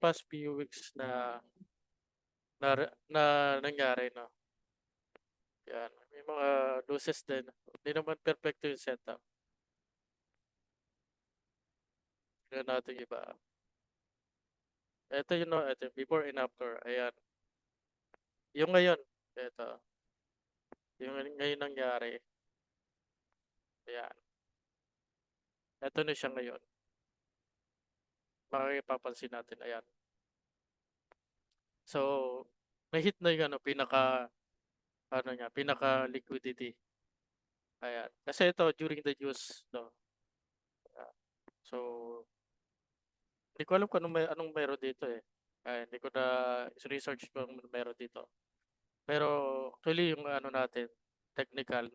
past few weeks na nangyari, no? Yan. May mga losses din. Hindi naman perfecto yung setup. Tignan natin yung iba. Ito yun, no? Ito yung before and after. Ayan. Yung ngayon. Ito. Yung ngayon nangyari. Ayan. Ito na siya ngayon. Makipapansin natin. Ayan. So, na-hit na yung ano, pinaka liquidity. Ayan. Kasi ito, during the news, no? Ayan. So, hindi ko alam kung anong meron dito eh. Hindi ko na research kung anong meron dito. Pero, actually, yung ano natin, technical,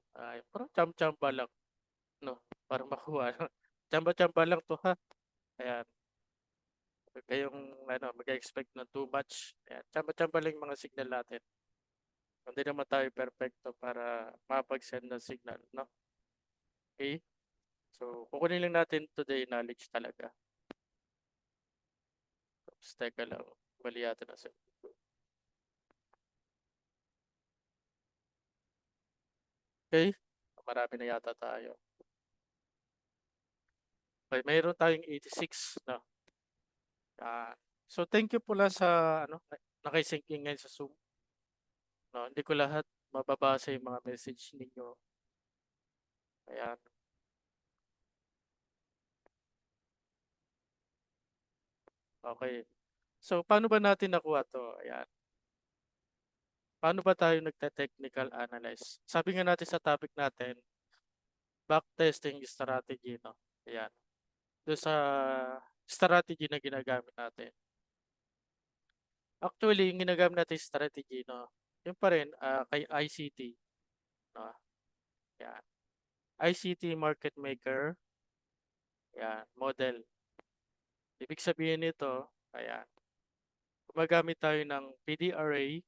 parang chamba lang, no? Para makuha. Chamba lang to, ha? Ayan. Huwag kayong, mag-expect na too much. Ayan. Chamba lang yung mga signal natin. Hindi naman tayo perfecto para makapag-send ng signal, no? Okay? So, kukunin lang natin today knowledge talaga. Tapos, teka lang. Mali yata na sa... Okay? Marami na yata tayo. Okay, mayroon tayong 86, no? So, thank you pula sa, nakisync in ngayon sa Zoom. No, hindi ko lahat mababasa yung mga message ninyo. Ayan. Okay. So, paano ba natin nakuha to? Ayan. Paano ba tayo nagte-technical analyze? Sabi nga natin sa topic natin, backtesting strategy, no? Ayan. Doon sa strategy na ginagamit natin. Actually, yung ginagamit natin strategy, no? Yung pa rin, kay ICT, no? Ayan. ICT market maker, ayan, model. Ibig sabihin nito, ayan, gumagamit tayo ng PD array,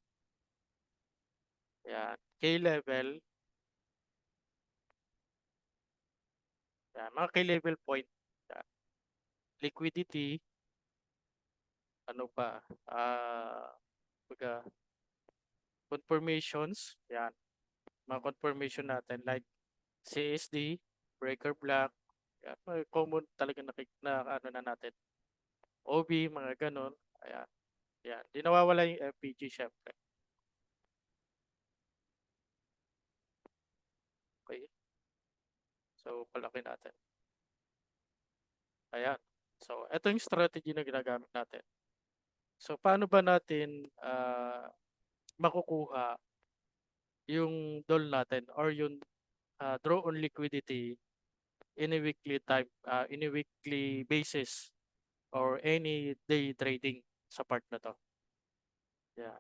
ayan, K-level, ayan, mga K-level point, ayan, liquidity, ano pa, baga, confirmations, ayan, mga confirmation natin like CSD, breaker block, ayan, mga common talaga na ano na natin, OB, mga ganon, ayan, ayan, di nawawala yung FPG syempre. Okay, so palaki natin. Ayan. So, ito yung strategy na ginagamit natin. So, paano ba natin makukuha yung doll natin or yung draw on liquidity in a weekly basis or any day trading sa part na to. Yeah.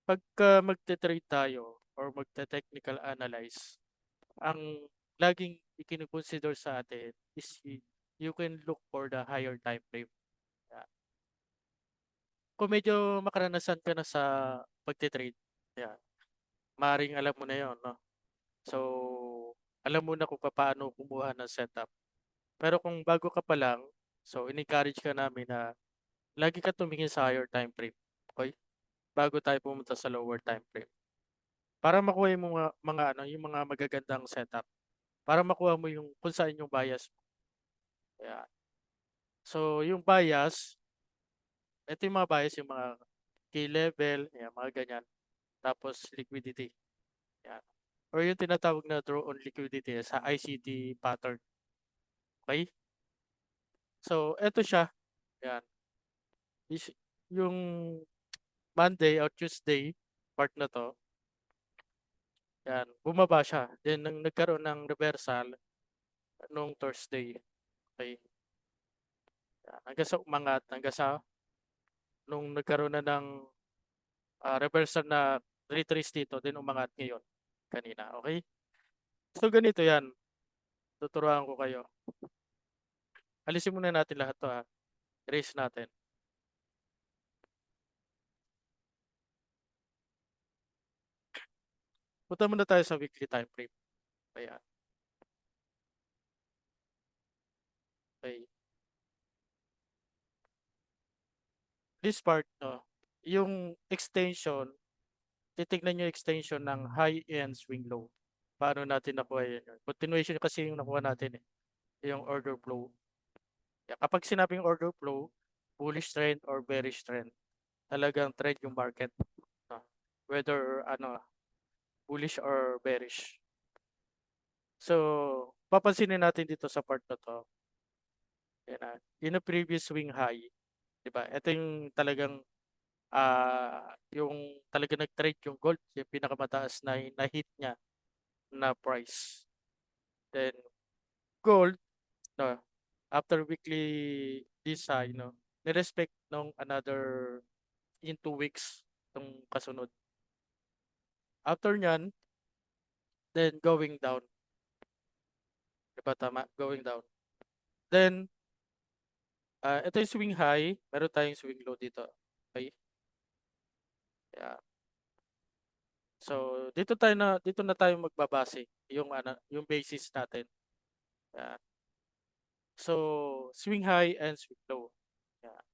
Pagka magte-trade tayo or magte-technical analyze, ang laging ikinukonsider sa atin is you can look for the higher time frame. Yeah. Kung medyo makaranasan ka na sa pagte-trade, yeah, maaaring alam mo na yon, no? So, alam mo na kung paano kumuha ng setup. Pero kung bago ka pa lang, so in-encourage ka namin na lagi ka tumingin sa higher time frame. Okay? Bago tayo pumunta sa lower time frame. Para makuha yung yung mga magagandang setup. Para makuha mo yung kung saan yung bias mo. Yeah. So, yung bias, ito yung mga bias, yung mga key level, yeah, mga ganyan. Tapos liquidity. Yan. Or yung tinatawag na draw on liquidity sa ICT pattern. Okay? So, eto siya. Yan. Yung Monday or Tuesday, part na to, yan, bumaba siya. Then, nang nagkaroon ng reversal nung Thursday. Okay? Yan. Hanggang sa umangat, hanggang sa nung nagkaroon na ng reversal na retrace dito, then umangat ngayon. Kanina. Okay? So, ganito yan. Tuturuan ko kayo. Alisin muna natin lahat to ha. Erase natin. Punta muna tayo sa weekly time frame. Ayan. Okay. this part, no, yung extension, titignan nyo yung extension ng high and swing low. Paano natin nakuha yun? Continuation kasi yung nakuha natin eh, yung order flow. Yeah, kapag sinabing order flow, bullish trend or bearish trend, talagang trend yung market. No? Whether bullish or bearish. So, papansinin natin dito sa part na to. Yan na. Yun ang previous swing high. Diba? Ito yung talagang yung talaga nag-trade yung gold, yung pinakamataas na hit niya na price. Then, gold, no, after weekly this high, no, nirespect nung another in 2 weeks itong kasunod. After nyan, then going down. Diba tama? Going down. Then, ito yung swing high, meron tayong swing low dito. Okay? Yeah. So, dito na tayo magbabase yung basis natin. Yeah. So, swing high and swing low. Yeah.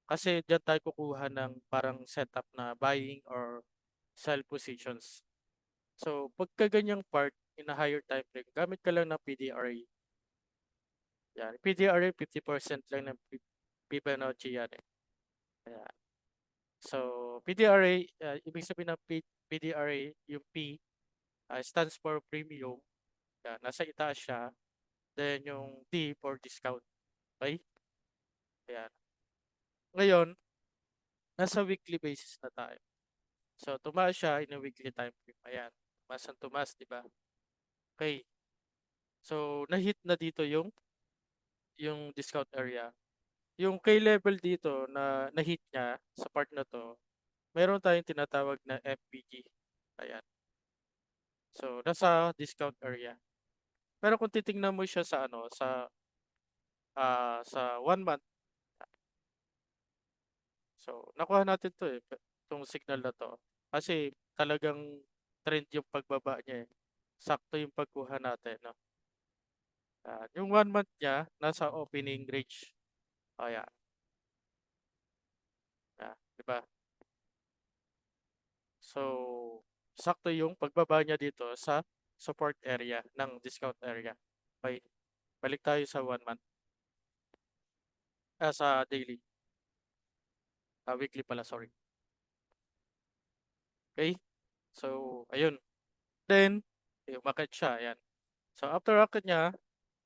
Kasi diyan tayo kukuha ng parang setup na buying or sell positions. So, pagka ganyang part in a higher time frame, gamit ka lang ng PDRA. Yan. PDRA, 50% lang ng Fibonacci yan eh. Ayan. So, PDRA, ibig sabihin ng PDRA, yung P, stands for premium. Yan. Nasa itaas siya. Then, yung D for discount. Okay? Ayan. Ngayon, nasa weekly basis na tayo. So, tumaas siya in a weekly time frame. Ayan. Tumaas ang tumaas, di ba? Okay. So, na-hit na dito yung discount area. Yung key level dito na na-hit niya sa part na to, meron tayong tinatawag na FPG. Ayan. So, nasa discount area. Pero kung titingnan mo siya sa 1 month, so nakuha natin to eh, itong signal na to. Kasi talagang trend yung pagbaba niya eh. Sakto yung pagkuha natin, no? Yung 1 month niya, nasa opening range. Ayan. Di ba? So, sakto yung pagbaba niya dito sa support area ng discount area. Okay. Balik tayo sa 1 month. Sa daily. Weekly pala, sorry. Okay. So, ayun. Then, umakyat siya. Ayan. So, after akyat niya,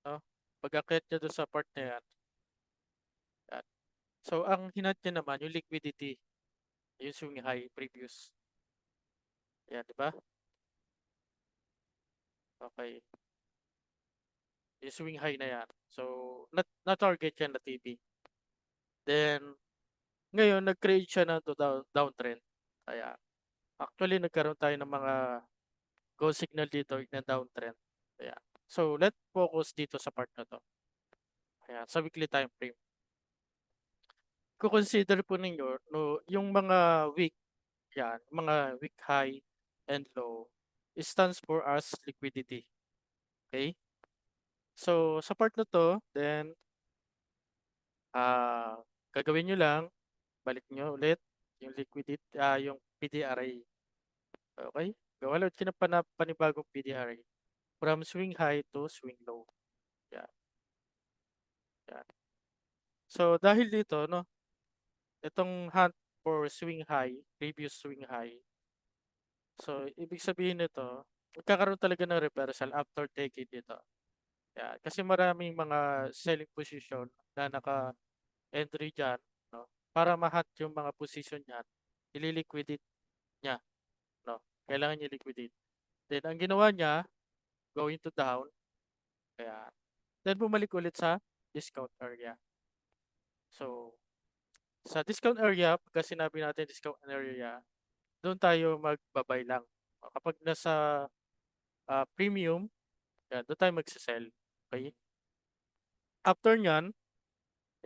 no, pag-akyat niya doon sa part na yan. Ayan. So, ang hinat niya naman, yung liquidity, yung swing high previous. Ayan, di ba? Okay. Yung swing high na yan. So, na-target yan na TV. Then, ngayon, nag-create siya ng downtrend. Kaya, actually, nagkaroon tayo ng mga go signal dito na downtrend. Kaya, so, let's focus dito sa part na to. Kaya, sa weekly time frame. Kung consider po ninyo, no, yung mga week, yan, mga week high and low, it stands for as liquidity. Okay? So, sa part na to, then, gagawin nyo lang, balik nyo ulit yung liquidity, yung PDRA. Okay? Gawa ulit ka ng panibagong PDRA. From swing high to swing low. Yan. Yan. So, dahil dito, no, itong hunt for swing high, previous swing high. So, ibig sabihin nito, magkakaroon talaga ng reversal after taking dito. Yan. Kasi maraming mga selling position na naka-entry dyan, no, para ma-hunt yung mga position niyan, ililiquidate niya. No? Kailangan niya liquidate. Then, ang ginawa niya, going to down. Kaya, then bumalik ulit sa discount area. So, sa discount area, pagka sinabi natin discount area, doon tayo magbabay lang. Kapag nasa premium, yan, doon tayo magsisell. Okay? After nyan,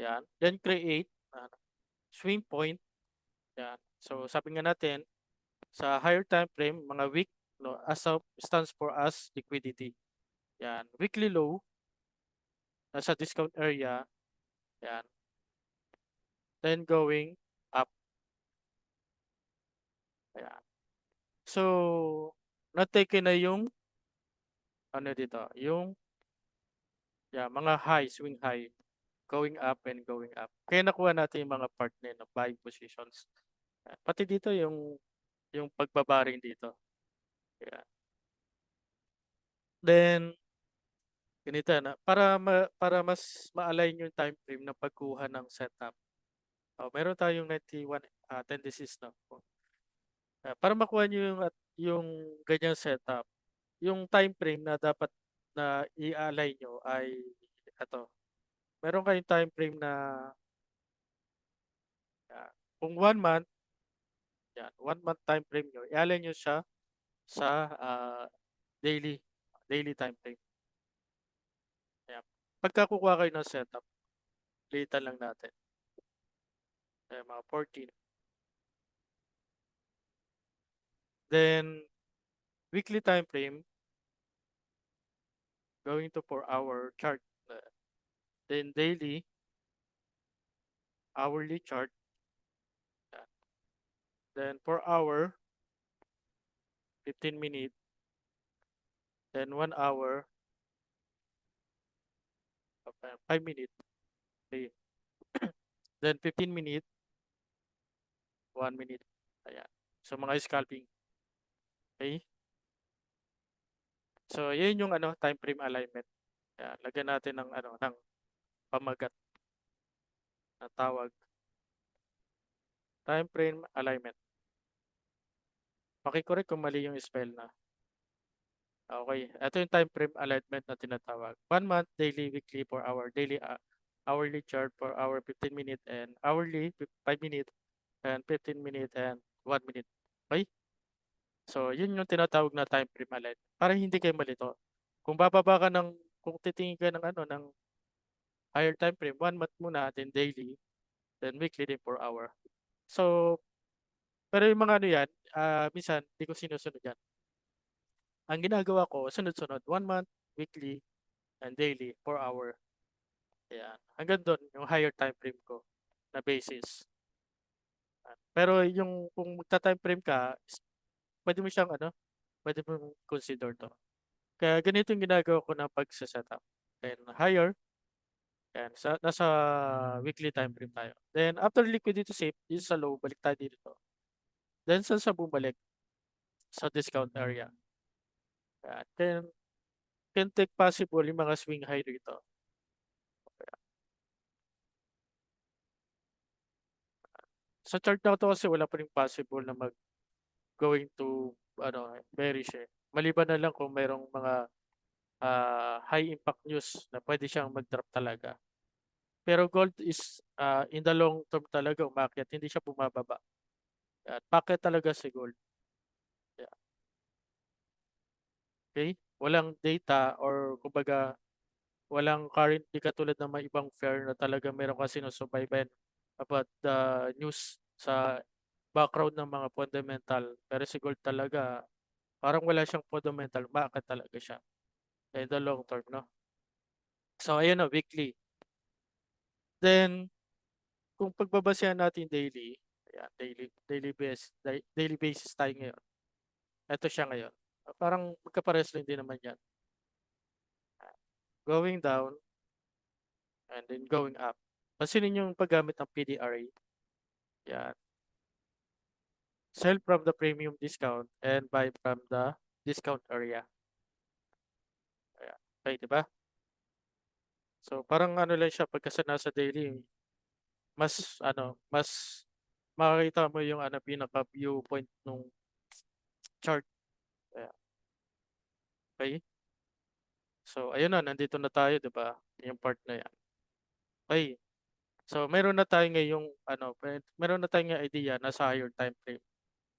yan, then create swing point. Yan. So, sabi nga natin, sa higher time frame, mga week, no, as of stands for as liquidity. Yan. Weekly low, nasa discount area. Yan. Then going Ayan. So, na-take na yung ano dito, yung mga high, swing high, going up and going up. Kaya nakuha natin yung mga part na yun, ng buying positions. Pati dito yung pagbabaring dito. Ayan. Then, ganito na, para mas ma-align yung time frame ng pagkuha ng setup. Meron tayong 91 tendencies na. Para makuha nyo yung ganyang setup, yung time frame na dapat na i-align nyo ay ito. Meron kayong time frame na ah, kung 1 month, yan, 1 month time frame nyo, i-align nyo siya sa daily daily time frame. Yan. Pagka kukuha kayo ng setup, litan lang natin. Mga 14. Then, weekly time frame, going to 4-hour chart. Then, daily, hourly chart. Yan. Then, 4 hour, 15 minutes. Then, 1 hour, 5 minutes. Okay. Then, 15 minutes, 1 minute. Ayan. So, mga scalping. Okay. So, yun yung time frame alignment. Ayan. Lagyan natin ng pamagat na tawag. Time frame alignment. Pakicorrect kung mali yung spell na. Okay. Ito yung time frame alignment na tinatawag. 1 month, daily, weekly, 4 hour, daily, hourly chart, 4 hour, 15 minute, and hourly, 5 minute, and 15 minute, and 1 minute. Okay? So, yun yung tinatawag na time frame alignment. Para hindi kayo malito. Kung bababa ka kung titingin ka ng higher time frame, 1 month muna, then daily, then weekly, then 4 hour. So, pero yung mga yan, minsan, hindi ko sinusunod yan. Ang ginagawa ko, sunod-sunod, 1 month, weekly, and daily, 4 hour. Ayan. Hanggang doon, yung higher time frame ko na basis. Pero yung kung magta-time frame ka, pwede mo siyang pwede mo consider to. Kaya ganito yung ginagawa ko ng pagsa-setup. Then higher, yan, nasa weekly time frame tayo. Then after liquidity safe, dito sa low, balik tayo dito. Then sa bumalik, sa discount area. Yan. Then can take possible yung mga swing high dito. Sa chart na to kasi wala pa rin possible na going to bearish eh. Maliban na lang kung mayroong mga high impact news na pwede siyang mag-drop talaga. Pero gold is in the long term talaga umakyat, hindi siya bumababa. Yan, packet talaga si gold. Yeah. Okay? Walang data or kumbaga walang current, di katulad ng mga ibang fair na talaga meron kasi sinusubaybayan about the news sa background ng mga fundamental. Pero si gold talaga, parang wala siyang fundamental, umakyat talaga siya. In the long term, no? So, ayun na, weekly. Then, kung pagbabasehan natin daily, ayan, daily basis tayo ngayon. Ito siya ngayon. Parang magkapares lang din naman yan. Going down and then going up. Pansinin yung paggamit ng PDRA. Yan. Sell from the premium discount and buy from the discount area. Ayan. Okay, di ba? So, parang lang siya pagka nasa daily, mas makakita mo yung pinaka viewpoint nung chart. Ayan. Okay? So, ayun na, nandito na tayo, di ba? Yung part na yan. Okay. So, meron na tayo ngayong, meron na tayong idea na sa higher time frame.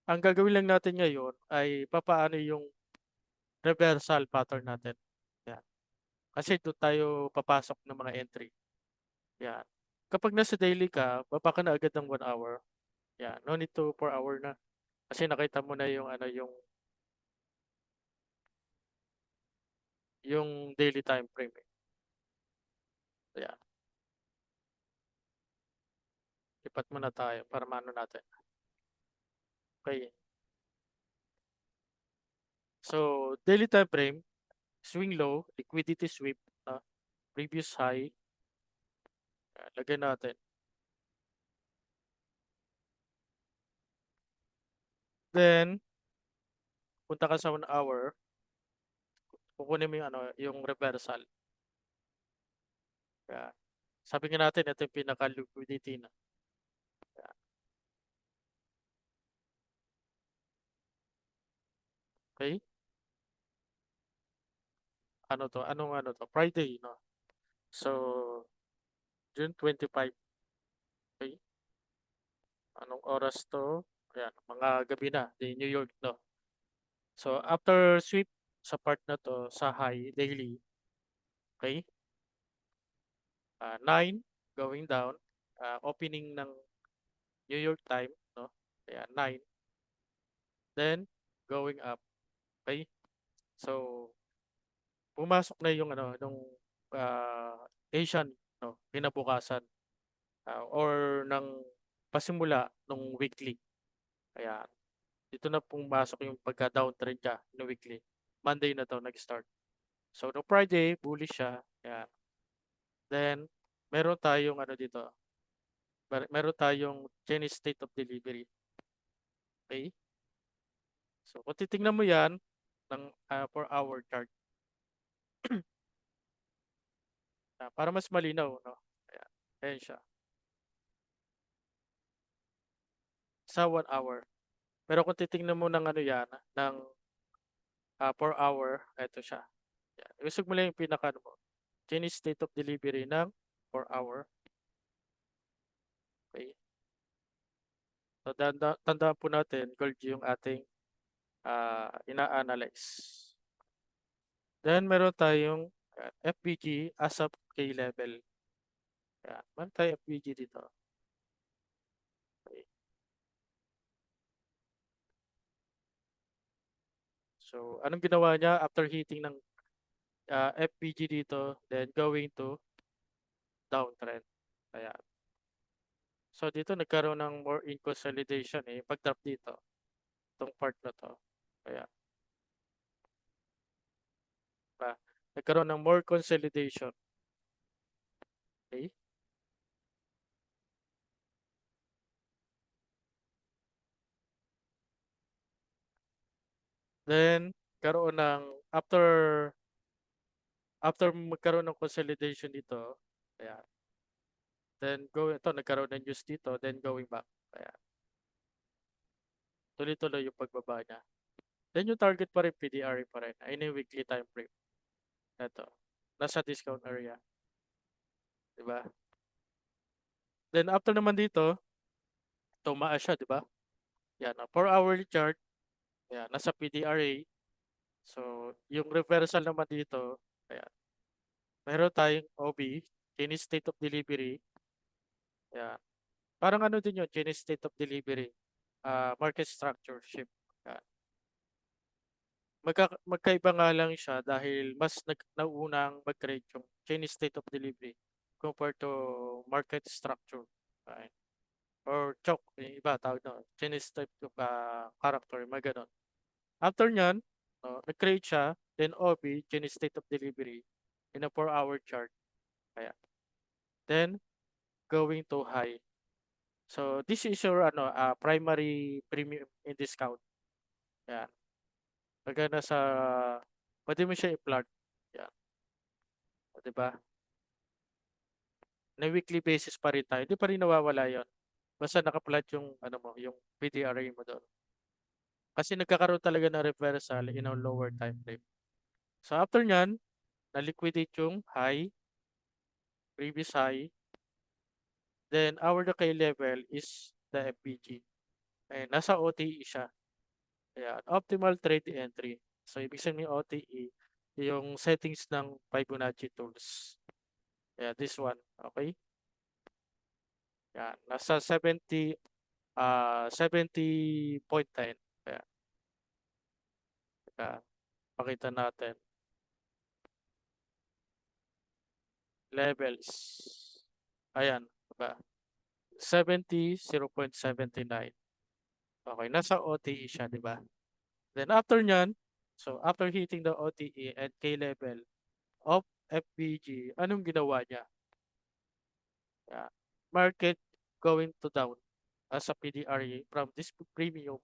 Ang gagawin lang natin ngayon ay papaano yung reversal pattern natin. Yan. Kasi doon tayo papasok ng mga entry. Yan. Kapag nasa daily ka, baba ka na agad ng 1 hour. Yan. No need to 4 hour na. Kasi nakita mo na yung daily time frame. Yan. Lipat muna tayo para maano natin. Okay. So, daily time frame, swing low, liquidity sweep, previous high, lagyan natin. Then, punta ka sa 1 hour, kukunin mo yung, yung reversal. Yan. Sabi nga natin, ito yung pinaka-liquidity na. Yan. Okay? Ano to? Anong to? Friday, no? So, June 25. Okay? Anong oras to? Ayan, mga gabi na, di New York, no? So, after sweep sa part na to, sa high, daily, okay? 9, going down, opening ng New York time, no? Ayan, 9. Then, going up, okay? So, pumasok na yung nung Asian, no, kinabukasan, or ng pasimula nung weekly. Kaya dito na pumasok yung pagka-downtrend ka no weekly. Monday na to nag-start. So no Friday, bullish siya. Kaya then meron tayong dito. Meron tayong Chinese state of delivery. Okay? So kung titingnan mo 'yan ng 4-hour chart, para mas malinaw, no? Ayan. Ayan siya. Sa 1 hour. Pero kung titingnan mo ng yan, ng 4 hour, ito siya. Yan. Usog mo lang yung pinaka mo. Chinese state of delivery ng 4 hour. Okay. So, tandaan po natin, gold yung ating ina-analyze. Then, meron tayong FBG as of K level. Yan. Meron tayong FBG dito. Okay. So, anong ginawa niya after hitting ng FBG dito, then going to downtrend. Ayan. So dito nagkaroon ng more in consolidation pag-drop dito, itong part na to. Kaya nagkaroon ng more consolidation. Okay? Then karoon ng after magkaroon ng consolidation dito, kaya then nagkaroon ng news dito, then going back. Kaya tuloy-tuloy yung pagbaba niya. Then yung target pa rin PDRE pa rin. Ayun yung weekly time frame. Ito. Nasa discount area. Diba? Then after naman dito, tumaas siya, diba? Yan, 4-hourly chart. Yan, nasa PDRA. So, yung reversal naman dito, ayan, meron tayong OB, Chinese State of Delivery. Ayan. Parang din yun, Chinese State of Delivery. Market structure shift. Ayan. Magkaiba nga lang siya dahil mas naunang mag-create yung Chinese State of Delivery compared to market structure. Ayan. Or CHOC, iba tawag na. Chinese type of character, mga ganon. After nyan, nag-create siya, then OB, Chinese State of Delivery, in a 4-hour chart. Kaya. Then, going to high. So, this is your primary premium in discount. Yan. Pagka nasa, pwede mo siya i-plot. Yan. O, diba? Na weekly basis pa rin tayo. Hindi pa rin nawawala yon. Basta naka-plot yung, yung PDRA mo doon. Kasi nagkakaroon talaga ng reversal in a lower time frame. So, after nyan, na-liquidate yung high, previous high. Then, our decay level is the FPG. Ayan, nasa OTE siya. Ayan, optimal trade entry. So, ibig sabihin ng OTE, yung settings ng Fibonacci tools. Ayan, this one. Okay? Ayan, nasa 70.10. Ayan, pakita natin. Levels. Ayan, diba? 70, 0.79. Okay, nasa OTE siya, di ba? Then after nyan, So after hitting the OTE and K level of FBG, anong ginawa niya? Yeah. Market going to down as a PDRE from this premium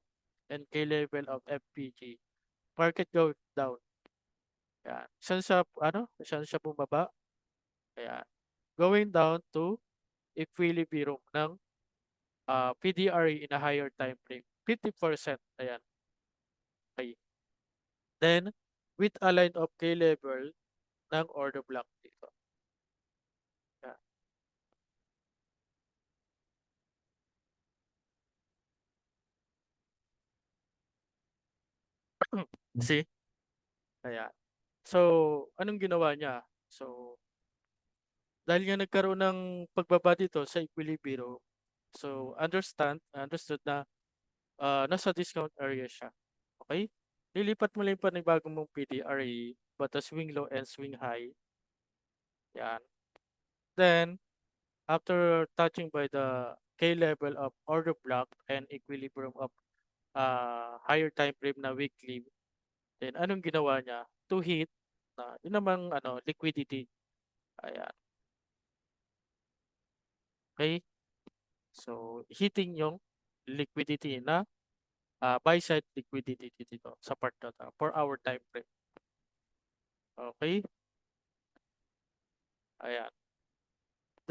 and K level of FPG. Market going down. Yan. Saan siya bumaba? Ayan. Going down to equilibrium ng PDRE in a higher time frame. 50%. Ayan. Okay. Then, with a line of K level ng order block dito. Yan. See? Ayan. So, anong ginawa niya? So, dahil nga nagkaroon ng pagbaba dito sa equilibrium, so understood na nasa discount area siya. Okay? Lilipat mo lang yung panibagong mong PDRE, but the swing low and swing high. Yan. Then, after touching by the K level of order block and equilibrium of higher time frame na weekly, then anong ginawa niya? To hit na yun namang liquidity. Ayan. Okay? So, hitting yung liquidity na buy side liquidity dito sa part na to for our time frame. Okay? Ayan.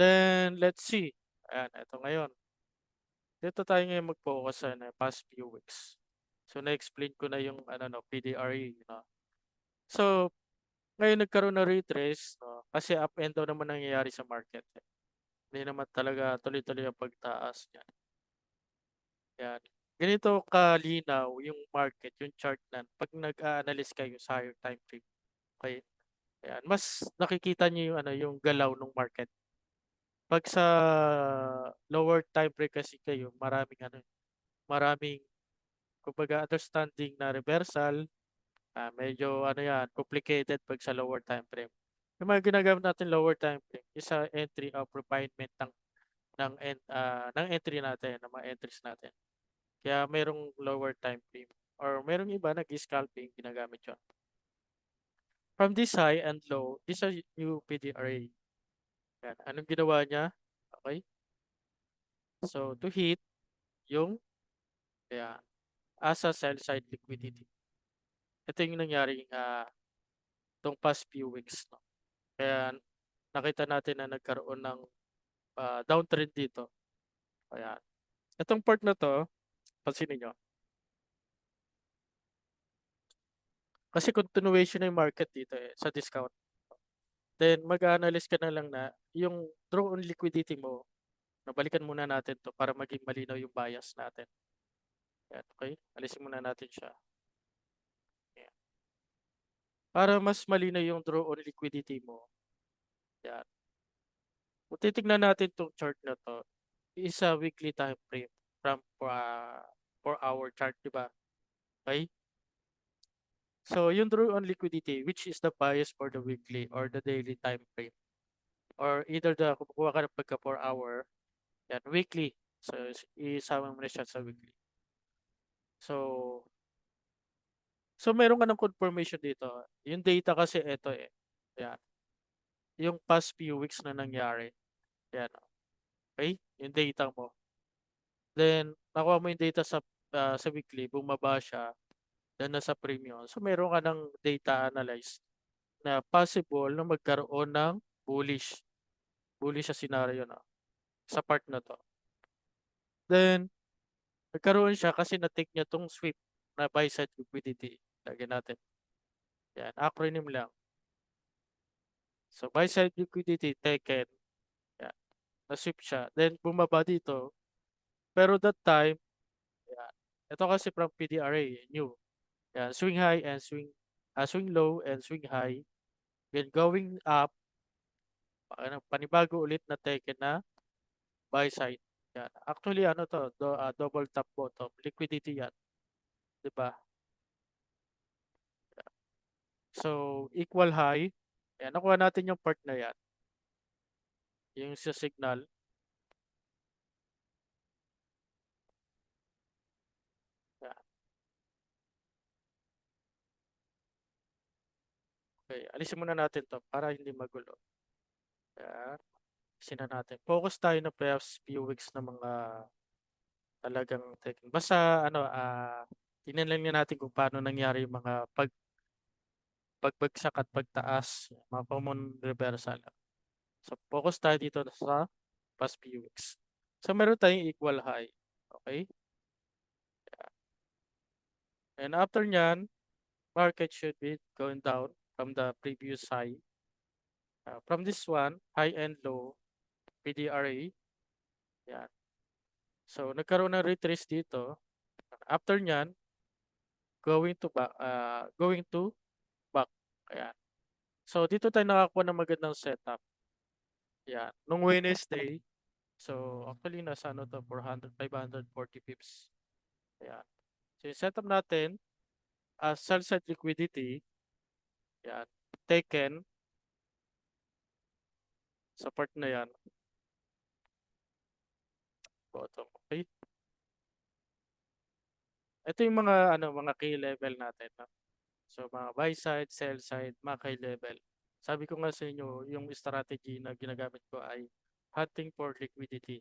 Then, let's see. Ayan, ito ngayon. Dito tayo ngayon mag-focus sa past few weeks. So, na-explain ko na yung PDRE. No? So, ngayon nagkaroon na retrace, no? Kasi up and down naman nangyayari sa market. Hindi naman talaga tuloy-tuloy ang pagtaas niya. Yan. Ganito kalinaw yung market, yung chart na pag nag-a-analyze kayo sa higher time frame. Okay? Ayan. Mas nakikita niyo yung yung galaw ng market. Pag sa lower time frame kasi kayo, maraming kumbaga understanding na reversal, medyo complicated pag sa lower time frame. Yung mga ginagamit natin lower time frame, isa entry of refinement ng entry natin, ng mga entries natin. Kaya merong lower time frame or merong iba nag-scalping ginagamit yun. From this high and low, this is new PDRA. Yan. Anong ginawa niya? Okay? So, to hit yung yan, as a sell side liquidity. Ito yung nangyari tong past few weeks. No? Kaya nakita natin na nagkaroon ng downtrend dito. Ayan. Itong part na to, pansinin nyo. Kasi continuation na yung market dito sa discount. Then mag-analyze ka na lang na yung draw on liquidity mo, nabalikan muna natin to para maging malinaw yung bias natin. Ayan, okay? Alisin muna natin siya. Ayan. Para mas malinaw yung draw on liquidity mo. Ayan. Kung titignan natin itong chart na to, is a weekly time frame from 4-hour chart, di ba? Okay? So, yung draw on liquidity, which is the bias for the weekly or the daily time frame. Or either kung kukuha ka ng pagka 4-hour, yan, weekly. So, isama mo na siya sa weekly. So, meron ka ng confirmation dito. Yung data kasi ito Yan. Yung past few weeks na nangyari. Yan. Okay? Yung data mo. Then, nakuha mo yung data sa weekly, bumaba siya, then nasa premium. So, meron ka ng data analyze na possible na magkaroon ng bullish. Bullish sa scenario na sa part na to. Then, nagkaroon siya kasi na-take niya tong sweep na buy side liquidity. Lagyan natin. Yan, acronym lang. So, buy side liquidity taken. Yan, na-sweep siya. Then, bumaba dito. Pero that time, yan, ito kasi from PDRA, new. Yan, swing high and swing low and swing high. Then, going up, panibago ulit na taken na buy side. Yan. Actually, double top bottom. Liquidity yan. Diba? So, equal high. Yan, nakuha natin yung part na yan. Yung sa signal. Yan. Okay, alisin muna natin to para hindi magulo. Ayan, alisin na natin. Focus tayo na past few weeks na mga talagang basta ano, tingnan lang natin kung paano nangyari yung mga pagbagsak at pagtaas, mga common reversal. So focus tayo dito sa past few weeks. So meron tayong equal high. Okay? And after nyan, market should be going down from the previous high. From this one, high and low, PDRA. Yan. So nagkaroon ng retrace dito. After nyan, going to back. Ayan. So dito tayo nakakuha ng magandang setup. Yan. Nung Wednesday, so actually nasa ano to, 540 pips. Ayan. So yung setup natin, sell side liquidity, yan, taken sa part na yan, bottom. Okay? Ito yung mga ano, mga key level natin, no? So mga buy side, sell side, mga key level. Sabi ko nga sa inyo, yung strategy na ginagamit ko ay hunting for liquidity,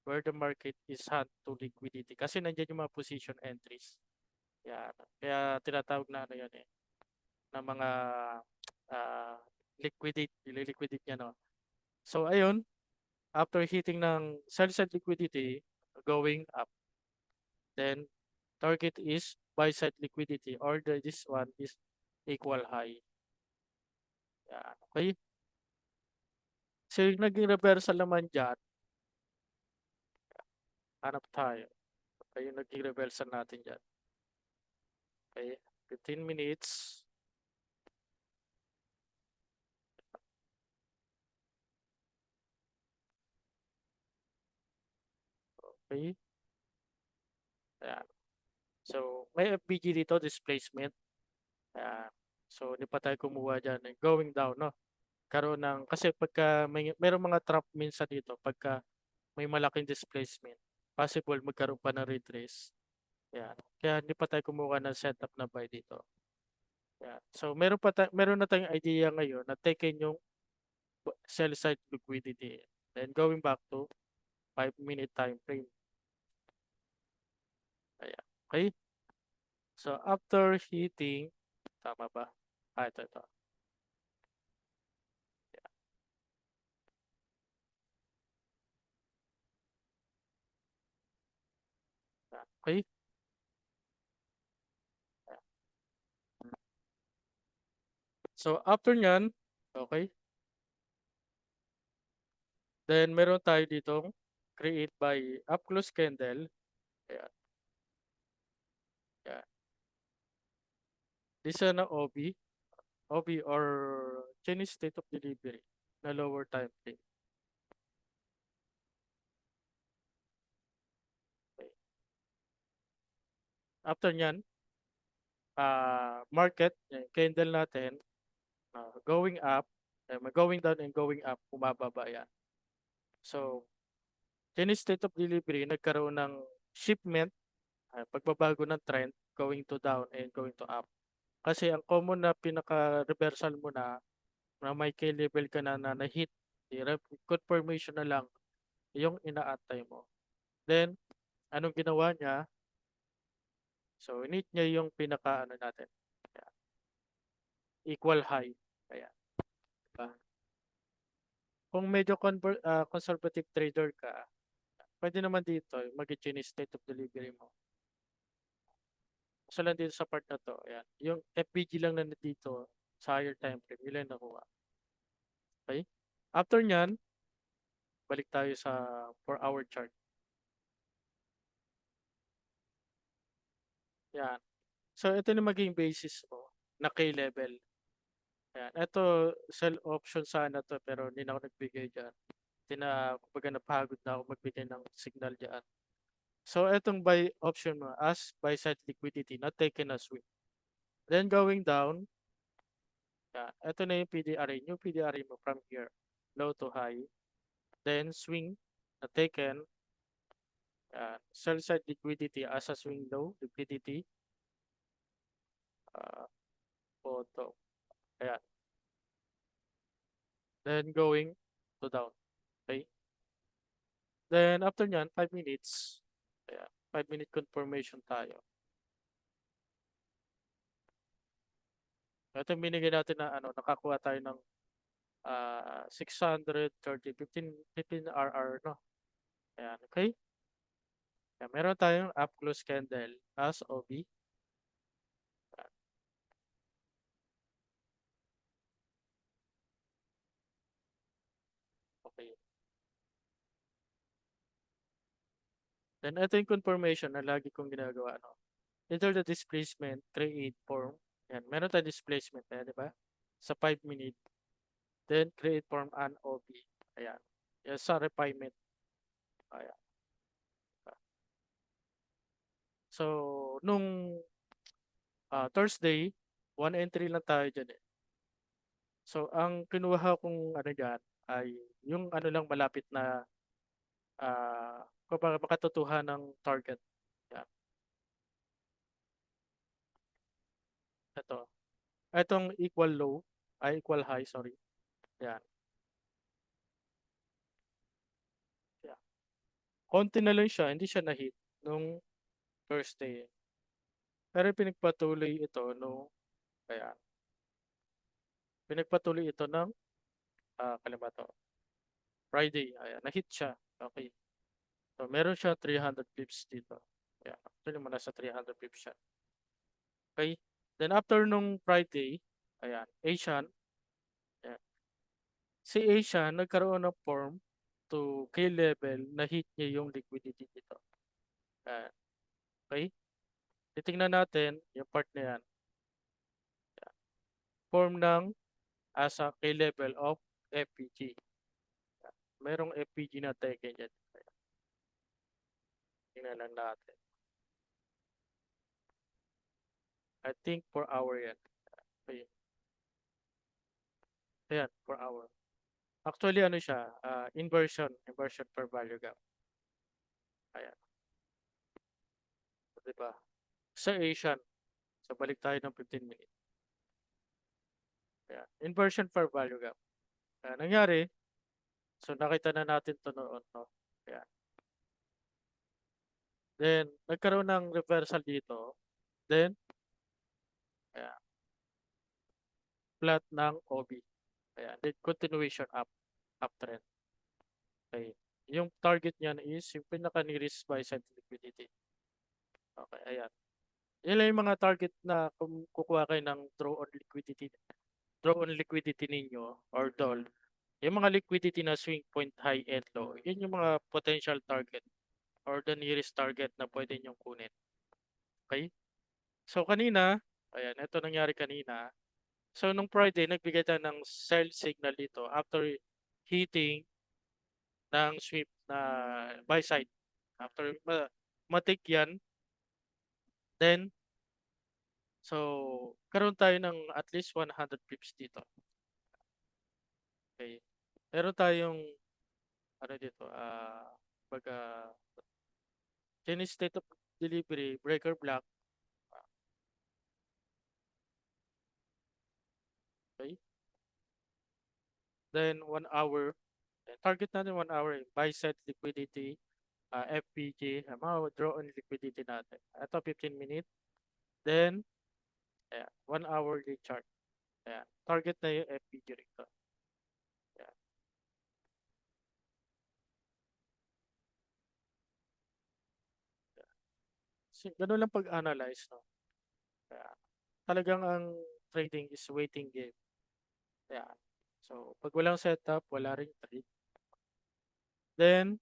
where the market is hunt to liquidity. Kasi nandiyan yung mga position entries. Yan. Kaya tinatawag na ano yan eh, na mga uh, liquidate niya, no? So ayun, after hitting ng sell side liquidity, going up, then target is buy side liquidity, or this one is equal high. Yan. Okay? So yung naging reversal naman dyan, hanap tayo. Okay, yung naging reversal natin dyan. Okay, 15 minutes. Okay. Ayan. So, may FBG dito, displacement. Ayan. So, hindi pa tayo kumuha dyan. Going down, no? Karoon ng, kasi pagka mayroong mga trap minsan dito, pagka may malaking displacement, possible magkaroon pa ng retrace. Ayan. Kaya hindi pa tayo kumuha ng setup na buy dito. Ayan. So, meron na tayong idea ngayon na taken yung sell side liquidity. Then, going back to 5-minute time frame. Ayan. Okay? So, after hitting, tama ba? Ito. Ayan. Okay? Ayan. So, after nyan, okay? Then, meron tayo ditong create by up close candle. Ayan. Ayan. This is na OB. OB or Chinese state of delivery na lower time frame. Okay. After nyan, market, candle natin, going up, going down and going up, bumababa yan. So, Chinese state of delivery, nagkaroon ng shipment, pagbabago ng trend, going to down and going to up. Kasi ang common na pinaka-reversal mo na may key level ka na hit, confirmation na lang yung inaatay mo. Then, anong ginawa niya? So, init niya yung pinaka-ano natin. Ayan. Equal high. Ayan. Diba? Kung medyo conservative trader ka, pwede naman dito, mag-Chinese state of delivery mo. So lang dito sa part na to, ayan. Yung FBG lang na dito sa higher time frame, yun lang nakuha. Okay? After nyan, balik tayo sa 4-hour chart. Yan. So ito na maging basis mo na K-level. Ayan. Ito, sell option sana to pero hindi na ako nagbigay dyan. Kumbaga napagod na ako magbigay ng signal dyan. So itong buy option mo as buy side liquidity na taken as swing. Then going down, yan. Ito na yung PDRA. New PDRA mo from here. Low to high. Then swing na taken. Sell side liquidity as a swing low liquidity. Photo. Ayan. then going to down. Okay? Then after nyan, 5 minutes, ayan, 5-minute confirmation tayo. Ito yung binigay natin na ano, nakakuha tayo ng 630, 15 RR, no? Ayan, okay? Ayan, meron tayong up close candle as OB. Ayan, okay. Then ito yung confirmation na lagi kong ginagawa, no? Enter the displacement, create form. Ayan, meron tayong displacement, di ba? Sa 5 minute. Then create form and OB. Ayan. Yan sa refinement. Ayan. So, nung Thursday, 1 entry lang tayo dyan eh. So, ang kinuha kong ano dyan ay yung ano lang malapit na kumbaga makatutuhan ng target. Yan. Ito. Itong equal low, ay equal high, sorry. Yan. Yan. Konti na lang siya, hindi siya na-hit nung Thursday. Pero pinagpatuloy ito no, kaya pinagpatuloy ito ng kalima to. Friday, ayan, na-hit siya. Okay. So, meron siya 300 pips dito. Ayan, actually mo nasa 300 pips siya. Okay. Then after nung Friday, ayan, Asian, ayan. Si Asian nagkaroon ng form to K level na hit niya yung liquidity dito. Ayan. Okay. Titingnan natin yung part na yan. Ayan. Form ng asa K level of FPG. Ayan. Merong FPG na teke dyan. Ayan. Tingnan lang natin. I think per hour yan. Okay. Ayan, per hour. Actually, ano siya, inversion per value gap. Ayan, di ba? Sa Asian, so balik tayo ng 15 minutes. Ayan, inversion per value gap. Ayan, nangyari, so nakita na natin to noon, no? Ayan. Then, nagkaroon ng reversal dito. Then, ayan, flat ng OB. Ayan, then continuation uptrend. Okay. Yung target niyan is yung pinaka-nearest buy side liquidity. Okay, ayan. Yan lang yung mga target na kung kukuha kayo ng draw on liquidity ninyo or doll. Yung mga liquidity na swing point high and low, yun yung mga potential target or the nearest target na pwede nyong kunin. Okay? So kanina, ayan, ito nangyari kanina. So nung Friday, nagbigay tayo ng sell signal dito after hitting ng sweep na buy side. After matik yan, then so karoon tayo ng at least 100 pips dito. Okay. Meron tayong ano dito, baga Chinese state of delivery, breaker block. Okay. Then 1 hour. Target natin 1 hour. Buy set liquidity, FPG, mga draw on liquidity natin. Ito 15 minutes. Then, ayan, 1 hour chart. Ayan. Target na yung FPG rito. Ayan. So, ganun lang pag-analyze, no? Ayan. Talagang ang trading is waiting game. Ayan. So, pag walang setup, wala ring trade. Then,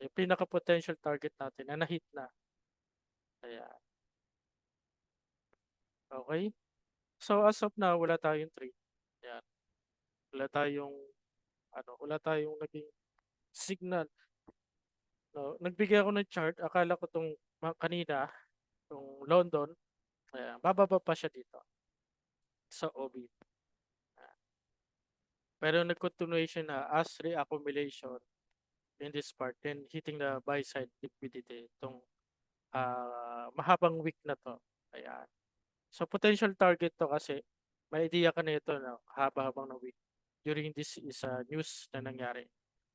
yung pinaka-potential target natin na na-hit na. Ayan. Okay? So, as of now, wala tayong trade. Ayan. Wala tayong naging signal. No, nagbigay ako ng chart, akala ko tong kanina, tong London, ayan, bababa pa siya dito sa OB. Pero nag-continuation na as reaccumulation in this part, then hitting the buy side liquidity itong mahabang week na to. Ayan. So potential target to kasi may idea ka na ito na haba-habang na week. during this is news na nangyari.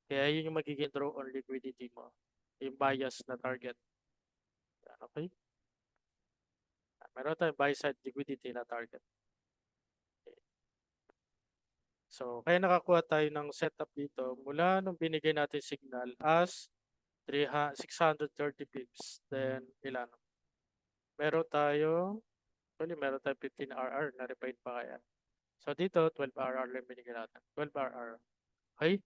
Kaya yun yung magiging draw on liquidity mo. Yung bias na target. Yan, okay? Meron tayong buy side liquidity na target. Okay. So, kaya nakakuha tayo ng setup dito mula nung binigay natin signal as 630 pips. Then, ilan? Meron tayo, meron tayong 15 RR na refine pa kaya. So, dito, 12 RR lang binigay natin. 12 RR. Okay?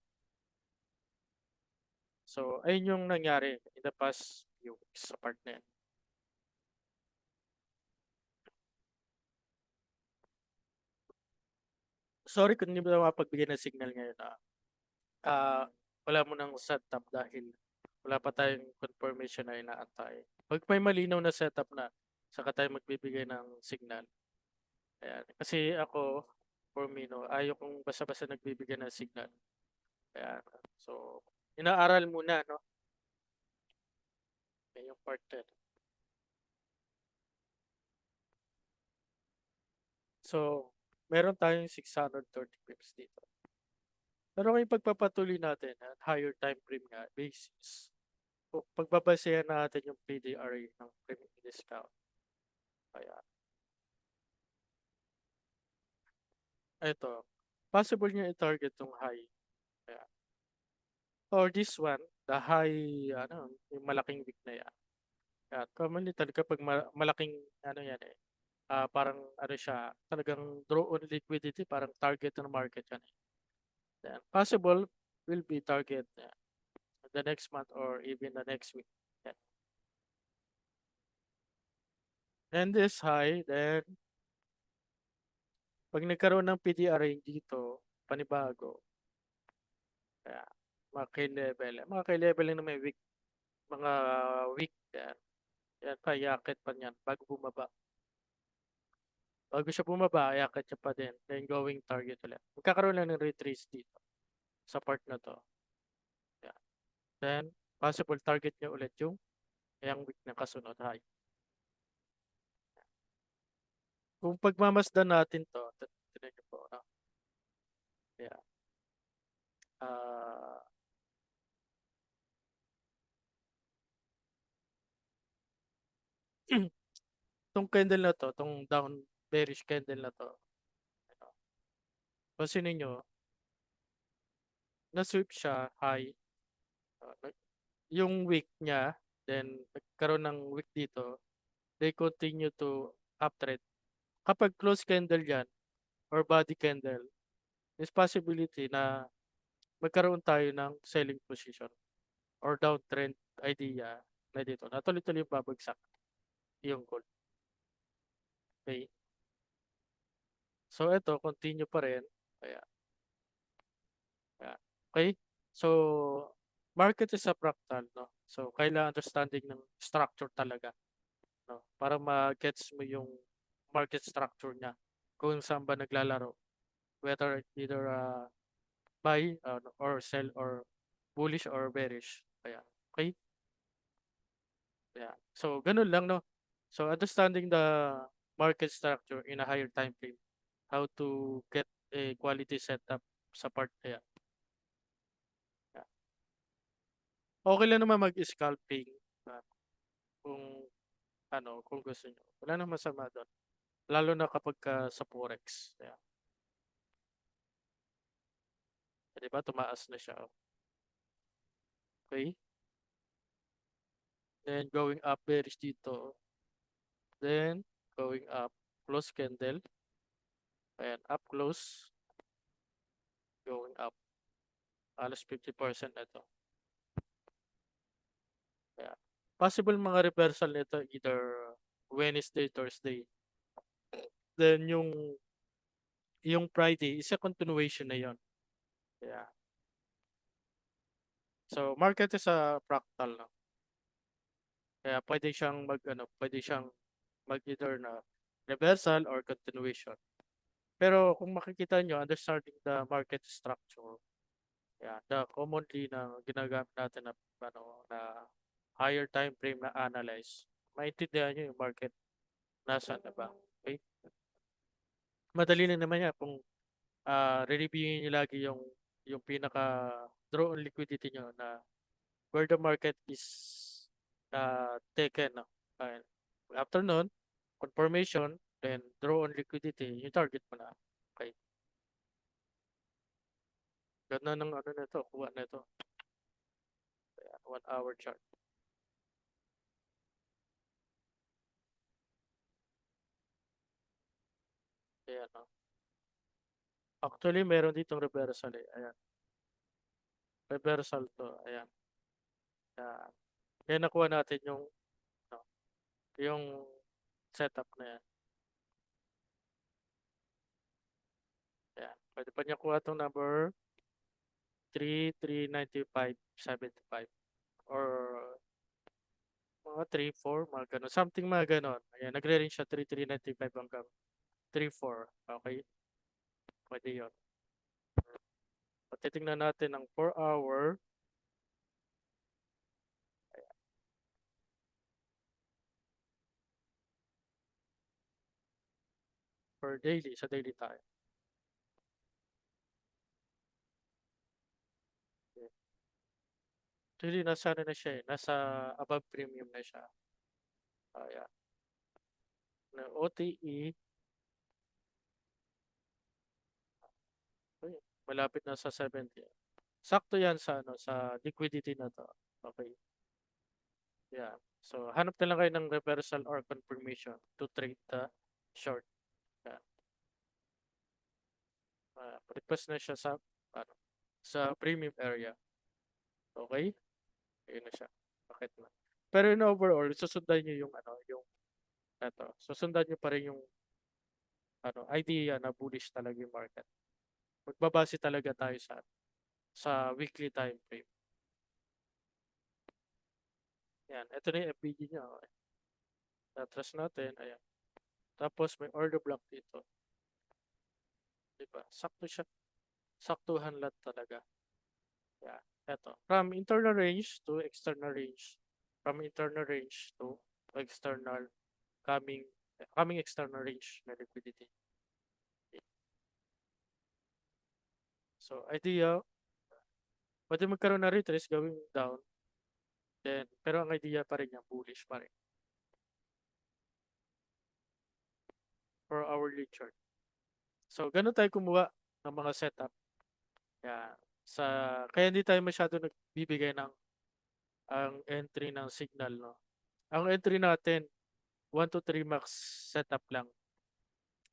So, ayun yung nangyari in the past few weeks sa part na yan. Sorry kung hindi mo na mapagbigay ng signal ngayon. Wala mo nang setup dahil wala pa tayong confirmation na inaantay. Pag may malinaw na setup na, saka tayo magbibigay ng signal. Ayan. Kasi ako, for me, no, ayaw kong basta-basta nagbibigay ng signal. Ayan. So, inaaral muna, no? Yan yung part 10. So, meron tayong 630 pips dito. Pero kung pagpapatuloy natin at higher time frame nga basis, kung pagbabasehan natin yung PDRA ng premium discount, kaya ito, possible niya i-target yung high. Kaya, or this one, the high, yung malaking wick na yan. Kaya, commonly talaga pag malaking, yan eh, parang siya, talagang draw on liquidity, parang target ng market yan eh. Then, possible will be target the next month or even the next week. Yan. And this high, then, pag nagkaroon ng PDRA dito, panibago, kaya, mga k-level lang na may week, mga week, yan, yan pa, yakit pa niyan, bago bumaba. Bago siya bumaba, yakit siya pa din, then going target ulit. Magkakaroon lang ng retrace dito, sa part na to. Yan. Then, possible target niya ulit yung week na kasunod, high. Kung pagmamasdan natin to, tinan niyo po, no? Yeah. Itong candle na to, itong down bearish candle na to, ano, pansin niyo na-sweep siya high. Yung week niya, then nagkaroon ng week dito, they continue to uptrend. Kapag close candle yan, or body candle, there's possibility na magkaroon tayo ng selling position or downtrend idea na dito. Natuloy-tuloy yung babagsak yung gold. Okay. So, ito, continue pa rin. Kaya, okay. So, market is a fractal, no? So, kailangan understanding ng structure talaga, no? Para ma-gets mo yung market structure niya. Kung saan ba naglalaro. Whether either buy or sell or bullish or bearish. Kaya, okay? Yeah. So, ganun lang, no? So, understanding the market structure in a higher time frame. How to get a quality setup sa part kaya. Yeah. Okay lang naman mag-scalping kung kung gusto nyo. Wala nang masama doon. Lalo na kapag sa Forex. Yeah. Diba? Tumaas na siya. Okay? Then going up bearish dito. Then going up close candle. Ayan, up close. Going up. Alas 50% na ito. Yeah. Possible mga reversal nito either Wednesday, Thursday. Then yung Friday is a continuation na yon. Yeah. So market is a fractal, no? Kaya pwede siyang pwede siyang mag either na reversal or continuation. Pero kung makikita nyo, understanding the market structure, yeah, the commonly na ginagamit natin na higher time frame na analyze, maintindihan nyo yung market nasaan na ba. Okay? Madali lang naman yan kung re-reviewin niyo lagi yung pinaka draw on liquidity niyo na where the market is taken, no? And after nun, confirmation, then draw on liquidity, yung target mo na. Okay. Ganda ng ano nito, kuha nito. Ayan, 1 hour chart. Ayan, no? Actually, meron ditong reversal eh. Ayan. Reversal to. Ayan. Ayan. Kaya nakuha natin no, yung setup na yan. Ayan. Pwede pa niya kuha itong number 3,395.75 or mga 3,4, mga ganun. Something mga ganun. Ayan, nagre-range siya 3,395 hanggang 3,4. Okay? Pwede yun. At titingnan natin ang 4 hour. For daily. Sa daily tayo. Okay. Actually, nasa ano na siya eh. Nasa above premium na siya. Ayan. Na OTE. Ay, malapit na sa 70. Sakto yan sa ano sa liquidity na to. Okay. Yeah. So hanap na lang kayo ng reversal or confirmation to trade the short. Yeah. Request na siya sa ano, sa premium area. Okay? Ayun na siya. Bakit na? Pero in overall, susundan niyo yung ano, yung ito. Susundan niyo pa rin yung ano, idea na bullish talaga yung market. Magbabase talaga tayo sa weekly time frame. Yan, ito na yung FBG niya. Okay. Natras natin, ayan. Tapos may order block dito. Diba? Sakto siya. Saktuhan lang talaga. Yeah. Ito. From internal range to external range. From internal range to external coming external range na liquidity. So idea, pwede magkaroon na retrace gawing down. Then, pero ang idea pa rin niya, bullish pa rin. For hourly chart. So, ganun tayo kumuha ng mga setup. Yeah. Kaya hindi tayo masyado nagbibigay ng ang entry ng signal, no? Ang entry natin, 1 to 3 max setup lang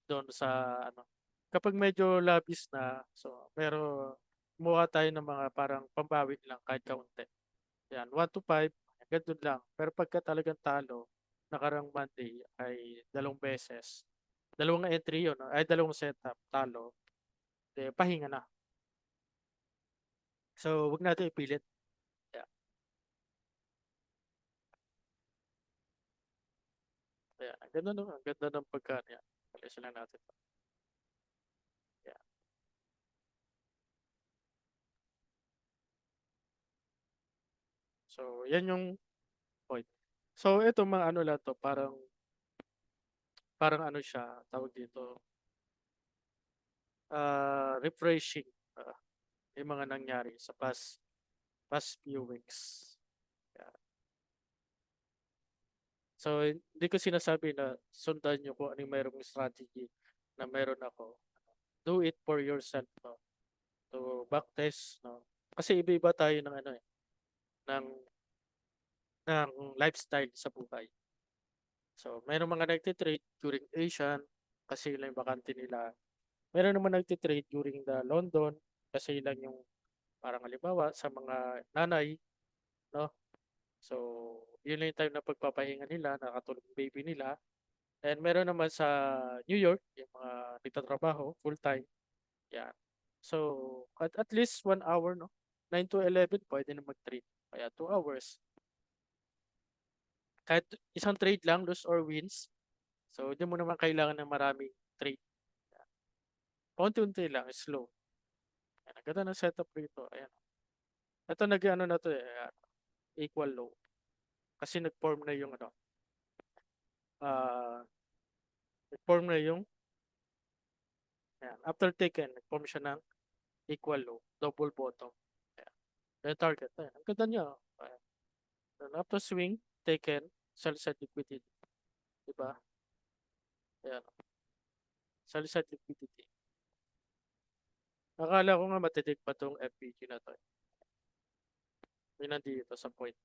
doon sa ano. Kapag medyo labis na, so pero kumuha tayo ng mga parang pambawi lang kahit kaunti. Yan, 1 to 5, ganun lang. Pero pagka talagang talo, nakarang Monday ay 2 beses. Dalawang entry yun, no? Ay dalawang setup, talo. Pahinga na. So, wag natin ipilit. Yeah. Kaya, ganun no, ang ganda ng pagka yan. Alisin lang natin. Yeah. So, yan yung point. So, ito mga ano lang to, parang ano siya, tawag dito, refreshing yung mga nangyari sa past few weeks. Yeah. So, hindi ko sinasabi na sundan nyo kung ano yung mayroong strategy na meron ako. Do it for yourself, no? To backtest, no? Kasi iba-iba tayo ng ano eh, ng ng lifestyle sa buhay. So, mayroong mga nagtitrade during Asian kasi lang yung bakante nila. Meron naman nagtitrade during the London kasi lang yung parang halimbawa sa mga nanay, no? So, yun lang yung time na pagpapahinga nila, nakatulog yung baby nila. And meron naman sa New York, yung mga nagtatrabaho, full-time. Yan. So, at least 1 hour, no? 9 to 11, pwede na mag-trade. Kaya 2 hours. Kahit isang trade lang, lose or wins. So, hindi mo naman kailangan ng maraming trade. Paunti-unti lang, slow. Ayan, ang ganda ng setup rito. Ayan. Ito nag-ano na to eh, equal low. Kasi nag-form na yung ano, nag-form na yung, ayan, Yan. After taken, nag-form siya ng equal low, double bottom. Ayan. Yung target. Ayan. Ang ganda niya. Ayan. Then after swing, taken, sell-side liquidity. Diba? Ayan. Sell-side liquidity. Akala ko nga matitig pa tong FPG na to. May nandito sa point.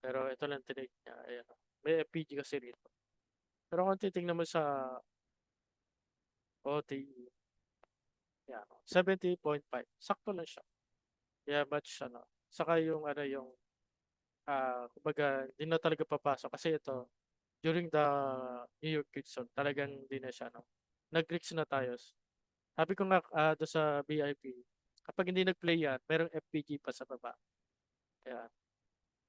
Pero ito lang tinig niya. Ayan. May FPG kasi rito. Pero kung titignan mo sa OTE, yan, 70.5. Sakto lang siya. Kaya match siya, no? Saka yung ano yung kumbaga hindi na talaga papasok kasi ito during the New York Knicks zone talagang hindi na siya, no? Nag-Knicks na tayo. Sabi ko nga do sa VIP, kapag hindi nag-play yan, merong FPG pa sa baba. Kaya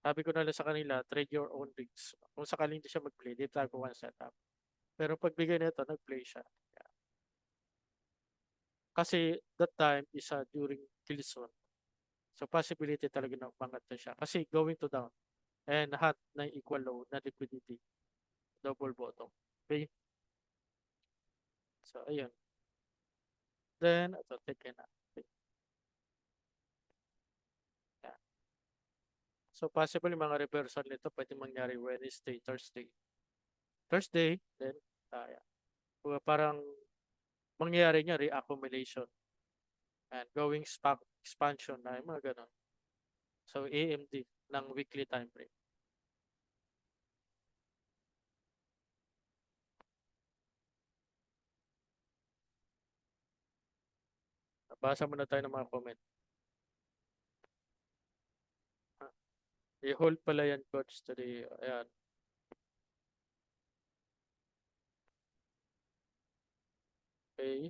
sabi ko na lang sa kanila, trade your own rigs. Kung sakaling hindi siya mag-play, di tago one setup. Pero pagbigay nito, nag-play siya. Kaya, kasi that time is during kill zone. So possibility talaga na umangat na siya. Kasi going to down and hot na equal low na liquidity. Double bottom. Okay? So, ayun. Then, ito, take na. Okay. Yeah. So, possible yung mga reversal nito pwede mangyari Wednesday, Thursday. Thursday, then, yeah. Parang mangyayari niya reaccumulation and going expansion na yung mga ganun. So, AMD ng weekly time frame. Basa muna tayo ng mga comment. I-hold pala yan, coach, today. Ayan. Okay.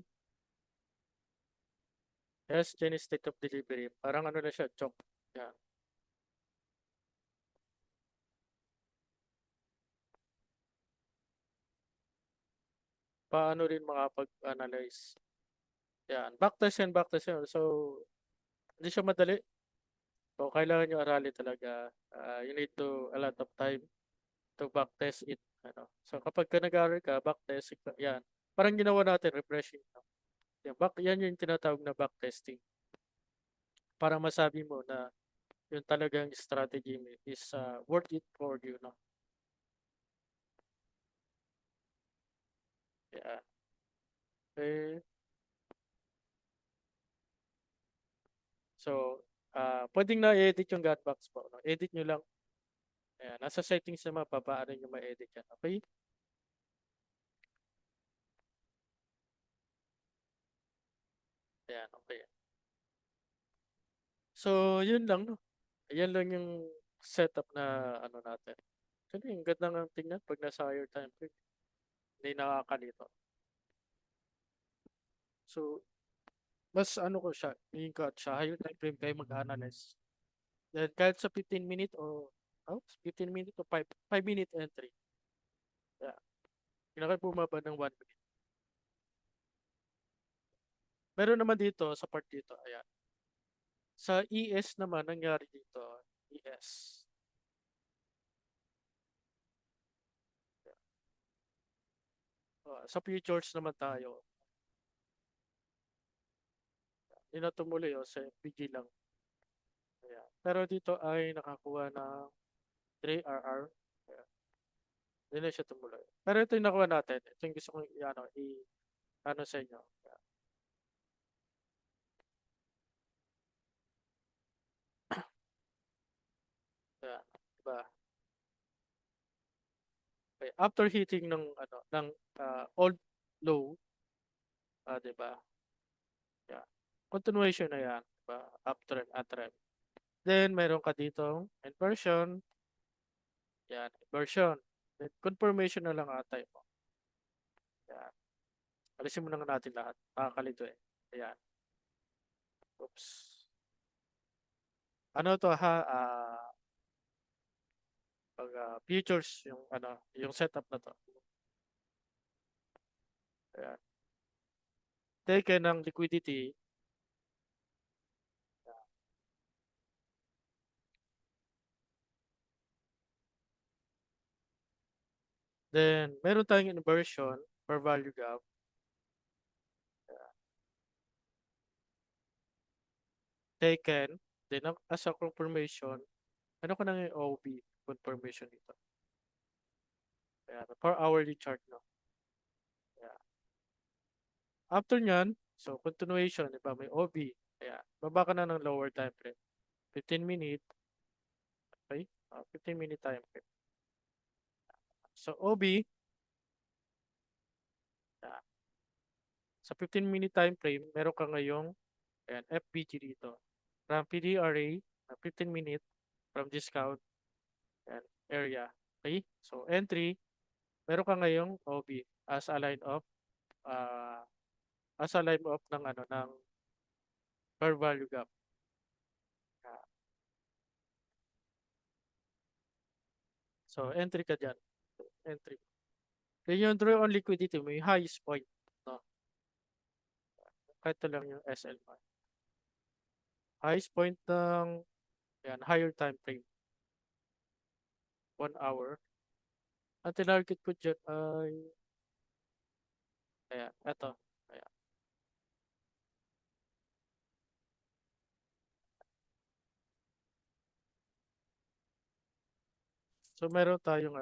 Yes, Chinese state of delivery. Parang ano na siya, chok. Yan. Paano rin makapag-analyze? Yan. Backtest yan, backtest yan. So, hindi siya madali. So, kailangan nyo aralin talaga. You need to a lot of time to backtest it. Ano. So, kapag ka nag-aaral ka, backtest, yan. Parang ginawa natin, refreshing. No? Yan yung tinatawag na backtesting. Para masabi mo na yung talagang strategy mo is worth it for you. No? Yeah. Okay. So, pwedeng na-edit yung Gatbox po. No? Edit nyo lang. Ayan, nasa settings naman, papaano nyo ma-edit yan. Okay? Ayan, okay. So, yun lang, no? Ayan lang yung setup na ano natin. Kasi ang ganda ng tingnan pag nasa higher time frame. Hindi nakakalito. So, mas ano ko siya, yung cut siya, higher time frame kayo mag-analyze. Then, kahit sa 15 minute o 15 minute o 5 minute entry. Yeah. Kinakay bumaba ng 1 minute. Meron naman dito, sa part dito, ayan. Sa ES naman, nangyari dito, ES. Sa futures naman tayo. Hindi na tumuloy, sa FPG lang. Ayan. Pero dito ay nakakuha ng 3RR. Ayan. Hindi na siya tumuloy. Pero ito yung nakuha natin. Ito yung gusto kong ano sa inyo. Ayan. Ayan. Diba? Okay. After hitting ng old low, diba? Yeah. Continuation na yan. Diba? Uptrend, uptrend. Then, meron ka dito inversion. Yan, inversion. Then, confirmation na lang atay mo. Yan. Alisin mo na nga natin lahat. Nakakalito eh. Ayan. Oops. Ano to ha? Pag futures yung yung setup na to. Ayan. Take ng liquidity. Then, meron tayong inversion per value gap. taken, then as a confirmation, ano ko na yung OB confirmation dito. Ayan, per hourly chart, no? Ayan. After nyan, so continuation, di ba? May OB. Ayan, baba ka na ng lower time frame. 15 minute, okay? 15-minute time frame. So OB, ayan. Sa 15-minute time frame, meron ka ngayong ayan, FBG dito. From PDRA, 15 minute from discount ayan, area. Okay? So entry, meron ka ngayong OB as a line of uh, ng ano ng fair value gap. Ah, so entry ka diyan. Entry. Then yung draw on liquidity mo, yung highest point, no? Kahit ito lang yung SLR. Highest point ng yan, higher time frame, 1 hour. Ang tinarget ko dyan ay ayan, eto. Ayan. So meron tayong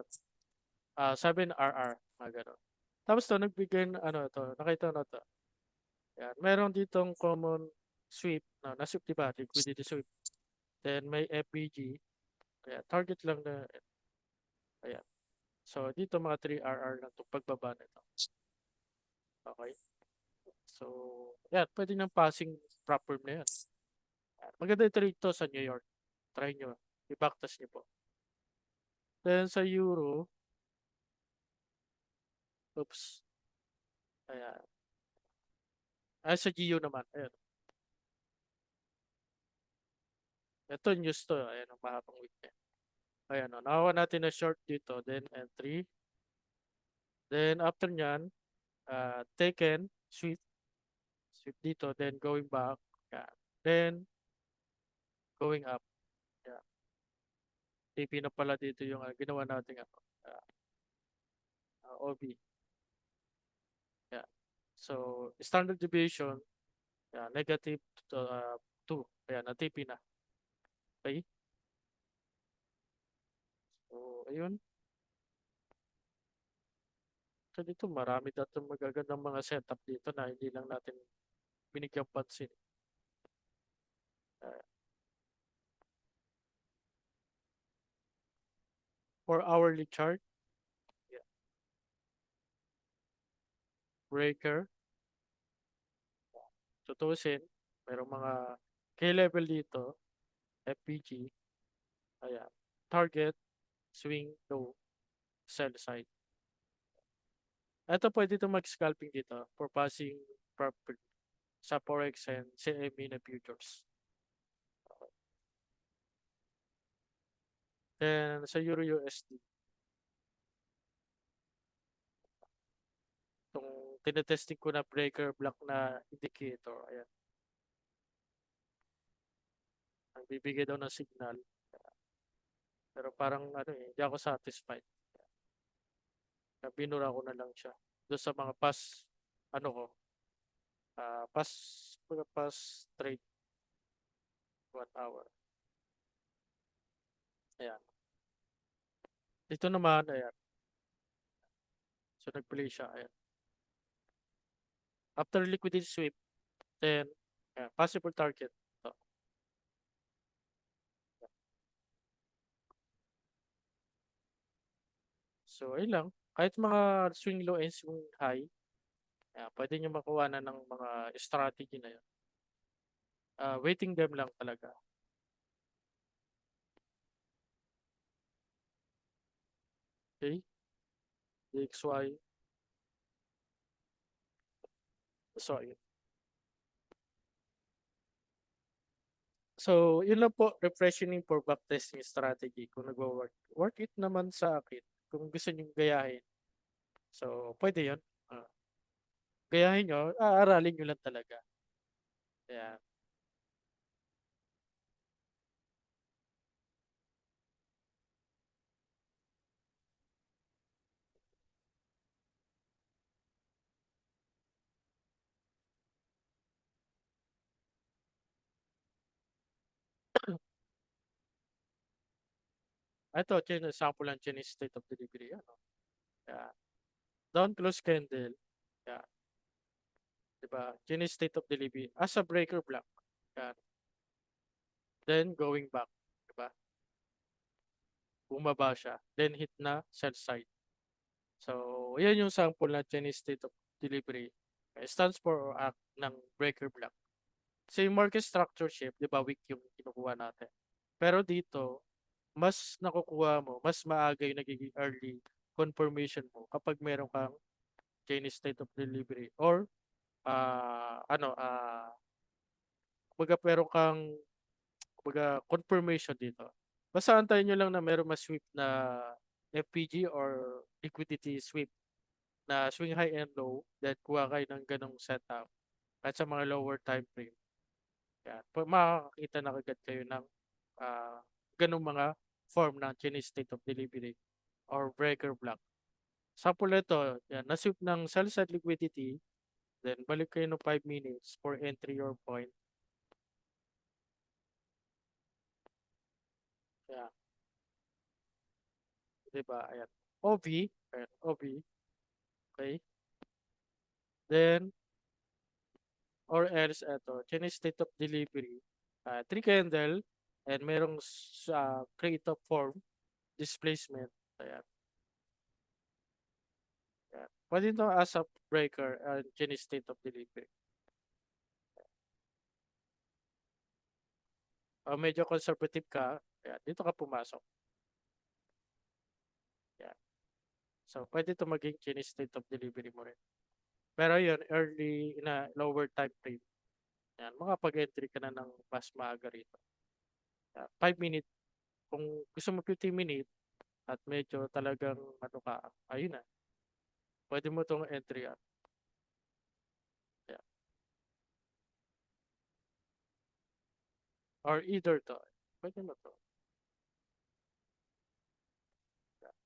7 RR na gano'n. Tapos to, nagbigay ng ano to, nakita na to. Yan. Meron ditong common sweep, no, na sweep, diba? Liquidity sweep. Then may FBG. Ayan, target lang na, ayan. So dito mga 3 RR lang itong pagbaba nito. Okay. So, yan, pwede nang passing proper na yan. Yan. Maganda ito rito sa New York. Try nyo. I-backtest nyo po. Then sa Euro, oops. Ayan. Sa GU naman. Ayan. Ito news to. Ayan, ang mahabang weekend. Ayan, nakawa natin na short dito. Then entry. Then after nyan, taken, sweep, sweep dito. Then going back. Ayan. Then going up. Ayan. TP na pala dito yung ginawa natin OB. Ayan. So, standard deviation, ayan, negative 2. Ayan, na-TP na. Okay? So, ayun. So, dito marami datong magagandang mga setup dito na hindi lang natin binigyan pansin. Uh, for hourly chart, yeah. Breaker, tutusin, merong mga K-level dito, FPG, ayan, target, swing, low, sell side. Ito pwede ito mag-scalping dito for passing property sa Forex and CME na futures. Then sa Euro USD, itong tinetesting ko na breaker block na indicator, ayan, ang bibigay daw ng signal. Pero parang ano hindi ako satisfied. Binura ko na lang siya. Doon sa mga past, ano ko, past trade, 1 hour. Ayan. Dito naman, ayan. So, nag-play siya, ayan. After liquidity sweep, then, ayan, possible target. Ito. So, ayun lang. Kahit mga swing low and swing high, ayan, pwede nyo makuha na ng mga strategy na yun. Waiting them lang talaga. Okay? DXY. So, ayun. So, yun lang po, refreshing for backtesting strategy kung nagwa-work. Work it naman sa akin kung gusto nyo gayahin. So, pwede yun. Ah, gayahin nyo, aaralin nyo lang talaga. Kaya, Ito, sample ng Chinese state of delivery. Ano? Yan. Down close candle. Yan. Diba? Chinese state of delivery. As a breaker block. Yan. Then going back. Diba? Bumaba siya. Then hit na sell side. So, yan yung sample ng Chinese state of delivery. It stands for act ng breaker block. So, yung market structure shift, di ba, weak yung kinukuha natin. Pero dito, mas nakukuha mo, mas maaga yung nagiging early confirmation mo kapag meron kang Chinese state of delivery or ano, kumbaga meron kang kumbaga confirmation dito. Basta antayin nyo lang na meron mas sweep na FPG or liquidity sweep na swing high and low, then kuha kayo ng ganong setup at sa mga lower time frame. Yan. Makakakita na agad kayo ng ganong mga form ng Chinese state of delivery or breaker block. Sample nito, yan, na-sweep ng sell side liquidity, then balik kayo ng 5 minutes for entry or point. Yan. Diba? Ayan. OV, ayan, OV, okay? Then, or else ito, Chinese state of delivery, 3 candle, and merong create of form, displacement, ayan. Ayan. Pwede ito as a breaker, Chinese state of delivery. Medyo conservative ka, ayan, dito ka pumasok. Ayan. So, pwede ito maging Chinese state of delivery mo rin. Pero yun, early na lower time frame. Yan, makapag-entry ka na ng mas maaga rito. 5 minutes, kung gusto mo 15 minutes at medyo talagang ano ka, ayun na. Pwede mo itong entry up. Yan. Or either to. Pwede mo to. Yan.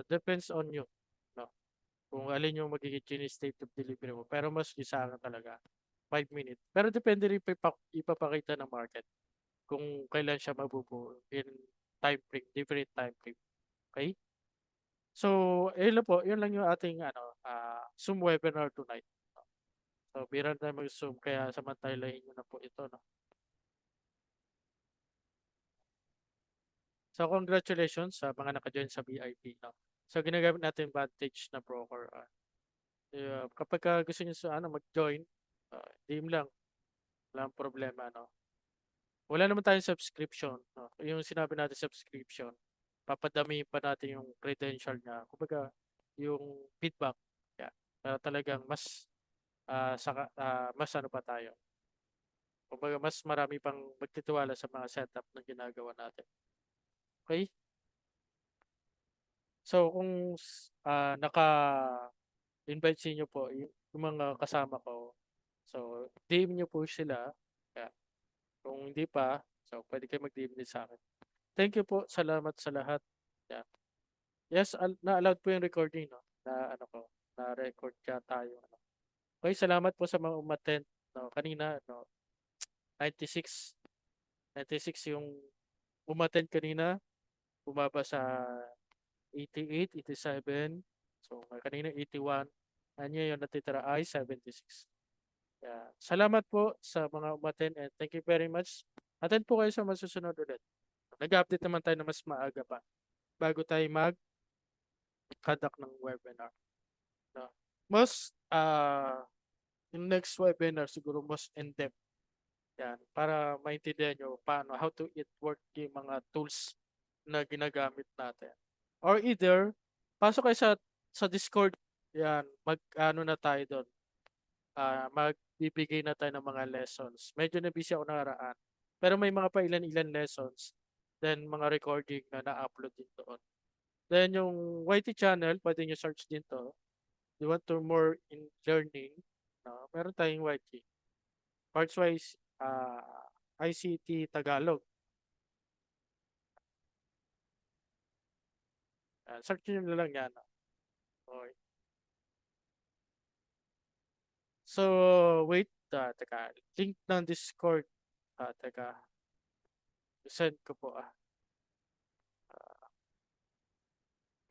Depends on you. No? Kung alin yung magiging Chinese state of delivery mo. Pero mas isa ka talaga. 5 minutes. Pero depende rin ipapakita ng market kung kailan siya mabubuo in time frame, different time frame. Okay? So, yun lang po, yun lang yung ating Zoom webinar tonight. So, bira na mag-Zoom, kaya samantalahin nyo na po ito. No? So, congratulations sa mga naka-join sa VIP. No? So, ginagamit natin Vantage na broker. Kapag gusto nyo mag-join, DM lang. Walang problema. No? Wala naman tayong subscription. No? Yung sinabi natin subscription, papadamihin pa natin yung credential niya. Kumbaga, yung feedback. Yeah. Para talagang mas ano pa tayo. Kumbaga, mas marami pang magtitiwala sa mga setup na ginagawa natin. Okay? So, kung naka-invite sa inyo po yung mga kasama ko, so, DM nyo po sila. Yeah. Kung hindi pa, so, pwede kayo mag-DM din sa akin. Thank you po. Salamat sa lahat. Yeah. Yes, na-allowed po yung recording, no? Na-record siya tayo. Ano. Okay, salamat po sa mga umattend. No? Kanina, no? 96. 96 yung umattend kanina. Bumaba sa 88, 87. So, kanina 81. Ngayon yung natitira ay 76. Yeah. Salamat po sa mga umattend and thank you very much. Attend po kayo sa masusunod ulit. Nag-update naman tayo na mas maaga pa bago tayo mag-conduct ng webinar. No? Most, yung next webinar siguro most in-depth. Yan, para maintindihan nyo paano, how to it work yung mga tools na ginagamit natin. Or either, pasok kayo sa Discord, yan, mag-ano na tayo doon. Magbibigay na tayo ng mga lessons. Medyo na-busy ako nakaraan. Pero may mga pa ilan-ilan lessons. Then, mga recording na na-upload din doon. Then, yung YT channel, pwede nyo search din to. You want to more in learning, no? Meron tayong YT. Parts-wise, ICT Tagalog. Search nyo na lang yan. Okay. So, wait, teka. Link ng Discord. Teka. Send ko po.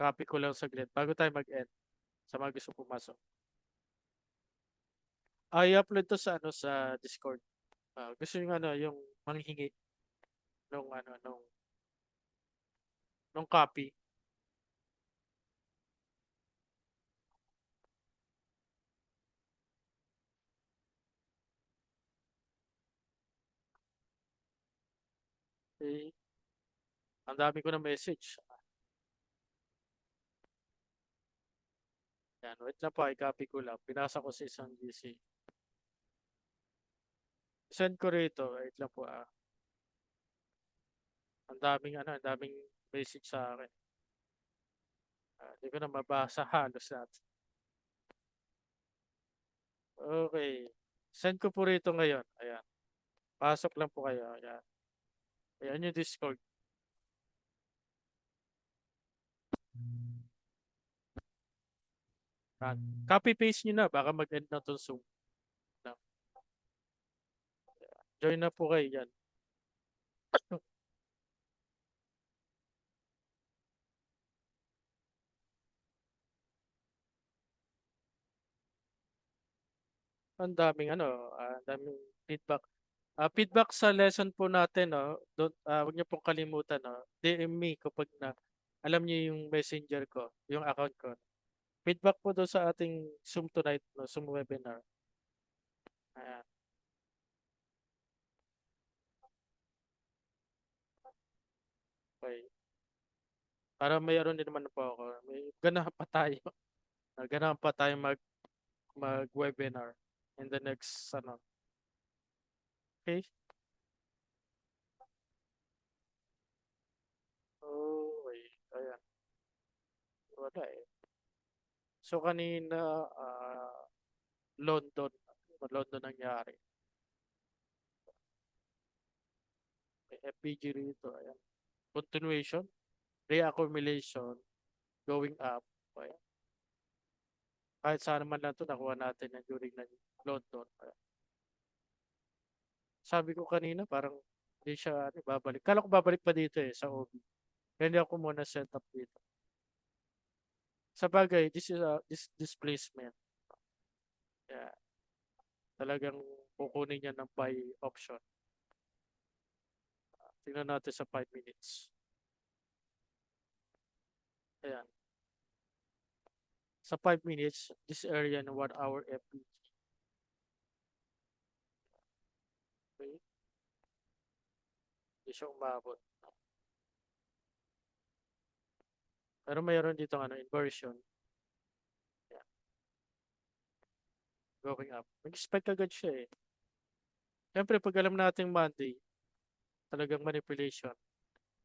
Copy ko lang saglit bago tayo mag-end sa mga gusto pumasok. I-upload to sa ano sa Discord. Gusto yung ano yung manghingi nung ano nung copy. Eh, ang dami ko na message. Yan, wait lang po, i-copy ko lang. Pinasa ko sa isang GC. Send ko rito, wait lang po. Ang daming ano, ang daming message sa akin. Hindi ko na mabasa halos lahat. Okay. Send ko po rito ngayon. Ayan. Pasok lang po kayo. Ayan. Ayan yung Discord. Ayan. Copy-paste nyo na. Baka mag-end na itong Zoom. Na. Join na po kayo yan. Ang daming ano, ang daming feedback. Feedback sa lesson po natin, no? Huwag niyo pong kalimutan, no? DM me kapag na alam niyo yung messenger ko, yung account ko. Feedback po doon sa ating Zoom tonight, no? Zoom webinar. Ayan. Okay. Para mayroon din naman po ako. May ganahan pa tayo. Ganahan pa tayo mag-webinar in the next, ano. Okay? Okay. Ayan. Wala eh. So kanina, London. London nangyari. May FPG rito. Ayan. Continuation. Reaccumulation. Going up. Ayan. Kahit saan naman lang ito, nakuha natin yan during ng London. Ayan. Sabi ko kanina, parang hindi siya babalik. Kala ko babalik pa dito sa OB. Kaya hindi ako muna set up dito. Sa bagay, this is a displacement. Yeah, talagang kukunin niya ng buy option. Tingnan natin sa 5 minutes. Ayan. Sa 5 minutes, this area na 1 hour FPG. Okay? Hindi siya umabot. Pero mayroon dito inversion. Ayan. Going up. Mag-spike agad siya eh. Siyempre, pag alam natin Monday, talagang manipulation.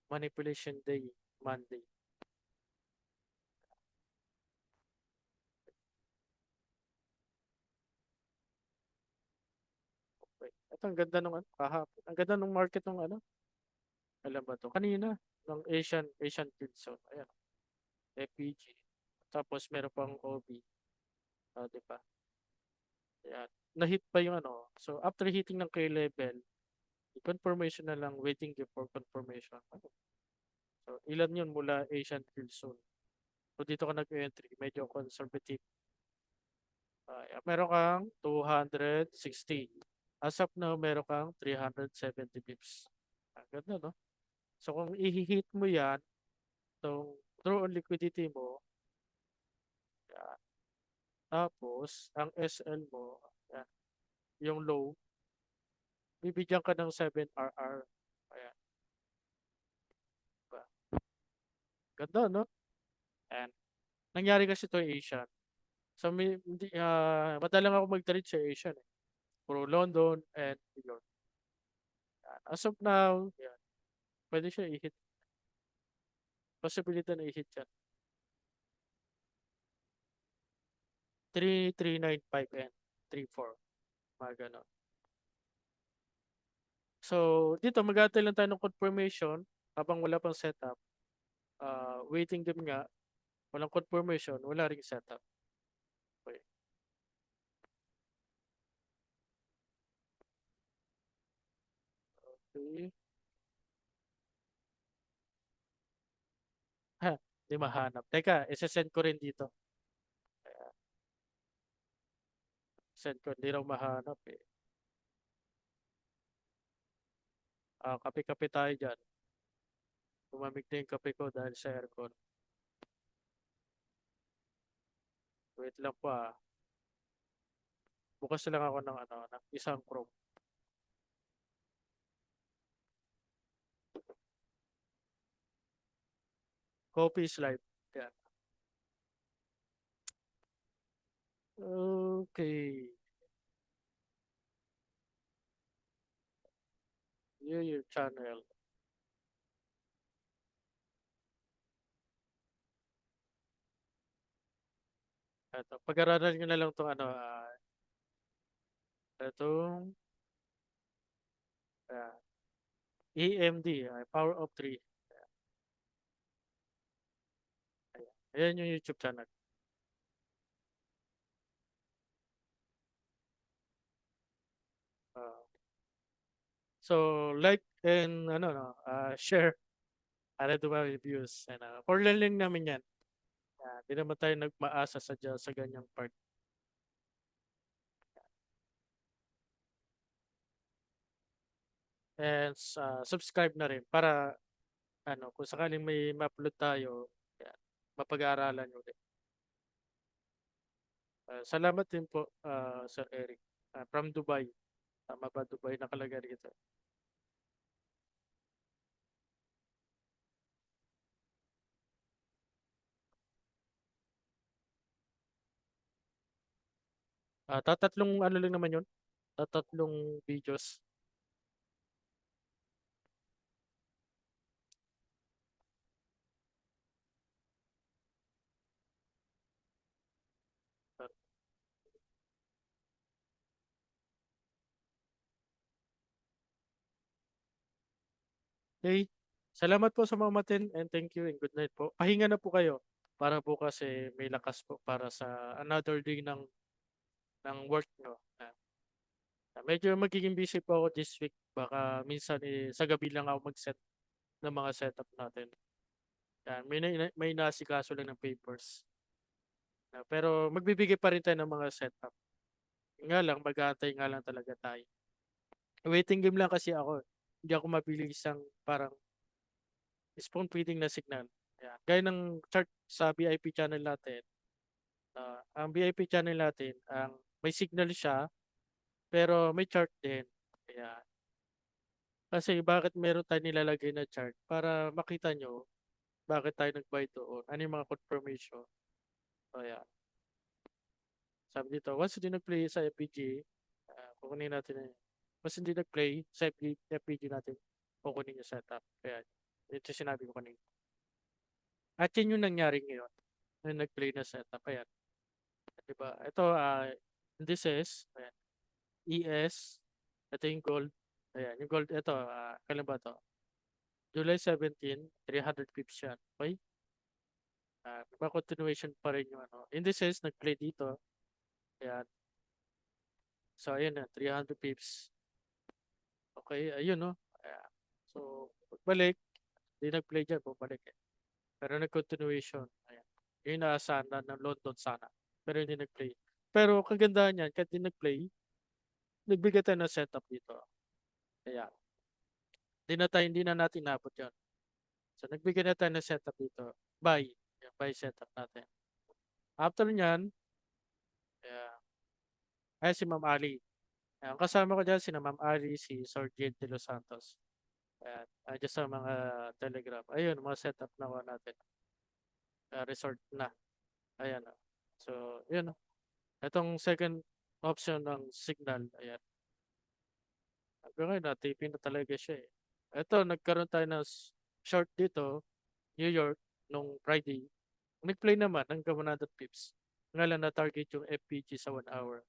Manipulation day, Monday. Okay. Ito, ang ganda nung kahapon. Ang ganda nung market nung alam ba to? Kanina, ng Asian Field Zone. Ayan, FPG. Tapos meron pang OB. Di ba? Ayan. Na-hit pa yung ano. So, after hitting ng K-level, confirmation na lang, waiting for confirmation. So, ilan yun mula Asian Field Zone. So, dito ka nag-entry, medyo conservative. Meron kang 260. As of now, meron kang 370 pips. Ang ganda, no? So, kung i-hit mo yan, itong draw on liquidity mo, yan. Tapos, ang SL mo, yan, yung low, bibigyan ka ng 7 RR. Ayan. Diba? Ganda, no? And, nangyari kasi to Asian. So, madalang ako mag-trade sa Asian. Puro London and New York. Yan. As of now, yan, pwede siya i-hit. Possibility na i-hit yan. 3,395 and 3,4. Mga ganon. So, dito mag-aantay lang tayo ng confirmation habang wala pang setup. Waiting din nga, walang confirmation, wala ring setup. Okay. Okay. Hindi mahanap. Teka, isi-send ko rin dito. Ayan, send ko, hindi raw mahanap eh. Kape-kape tayo dyan. Tumamig na yung kape ko dahil sa aircon. Wait lang po ah. Bukas lang ako ng isang Chrome. Copy is live. Yan. Okay. View your channel. Ito. Pag-aralan nyo na lang itong itong ah, EMD, Power of 3. Ayan. Ayan yung YouTube channel. Ah, so, like and share para dumami views. For learning namin yan. Di naman tayo nagmaasa sa ganyang part. And subscribe na rin para kung sakaling may ma-upload tayo, yan, mapag-aaralan nyo din. Salamat din po, Sir Eric. From Dubai. Tama ba Dubai nakalagay dito? Tatatlong ano lang naman yun? Tatatlong videos. Okay. Salamat po sa mga umatin and thank you and good night po. Pahinga na po kayo para bukas may lakas po para sa another day ng work nyo. Medyo magiging busy po ako this week. Baka minsan sa gabi lang ako mag-set ng mga setup natin. Yan, may nasikaso lang ng papers. Pero magbibigay pa rin tayo ng mga setup. Nga lang, mag-aantay nga lang talaga tayo. Waiting game lang kasi ako. Hindi ako mabili isang parang spoon feeding na signal. Yan. Gaya ng chart sa VIP channel natin. Ang VIP channel natin, may signal siya, pero may chart din. Kaya, kasi bakit meron tayo nilalagay na chart? Para makita nyo bakit tayo nag-buy doon. Ano yung mga confirmation. So, yeah. Sabi dito, once hindi nag-play sa FPG, kukunin natin na yun. Once hindi nag-play sa FPG natin, kukunin yung setup. Kaya, ito sinabi ko kanina. At yun yung nangyari ngayon. Na nag-play na setup. Ayan. Diba? Ito, indices. Ayan. ES. Ito yung gold. Ayan. Yung gold, ito, kailan ba to? July 17, 300 pips yan. Okay? Diba continuation pa rin yung indices, nag-play dito. Ayan. So, ayun na, 300 pips. Okay, ayun no. Ayan. So, pagbalik, di nag-play dyan, bumalik eh. Pero nag-continuation. Ayan. Yun na sana, ng London sana. Pero hindi nag-play. Pero kagandahan yan, kahit di nag-play, nagbigay tayo ng setup dito. Ayan. Hindi na natin nabot yun. So, nagbigay na tayo ng setup dito. Buy. Yan, buy setup natin. After nyan, ayan. Ay, si Ma'am Ali. Ayan, kasama ko dyan si Ma'am Ali, si Sir Jade de Los Santos. Ayan. Dyan sa mga Telegram. Ayun, mga setup na ko natin. Resort na. Ayan. So, yun. Itong second option ng signal. Ayan. Hanggang ngayon, natipin na talaga siya eh. Ito, nagkaroon tayo ng short dito, New York, nung Friday. Nag-play naman hanggang 100 pips. Ngayon na target yung FPG sa 1 hour.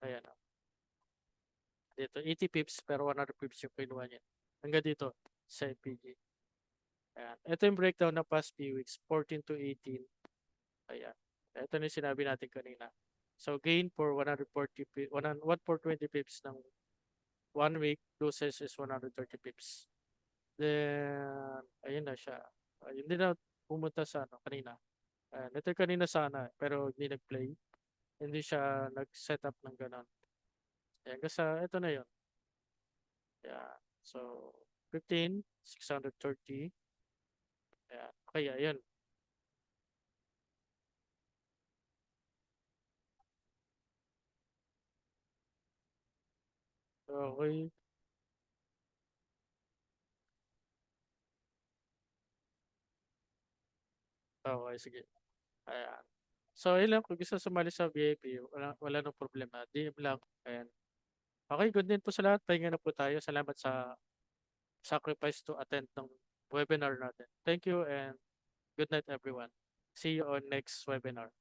Ayan. Dito, 80 pips pero 100 pips yung kinuha niya. Hanggang dito sa FPG. Ayan. Ito yung breakdown ng past few weeks, 14 to 18. Ayan. Ito na yung sinabi natin kanina. So, gain for 140 pips, 120 pips ng 1 week, losses is 130 pips. Then, ayun na siya. Ayun din na, pumunta sa ano kanina. Ito kanina sana pero hindi nag-play. Hindi siya nag-set up ng gano'n. Ayan, kasi ito na yun. Yeah. So, 15, 630. Ayan. Okay, ayan. Okay. Okay, sige. Ayan. So, ayun lang. Kung gusto sumali sa VIP, wala nang problema. DM lang. Ayan. Okay, good din po sa lahat. Pahinga na po tayo. Salamat sa sacrifice to attend ng webinar natin. Thank you and good night everyone. See you on next webinar.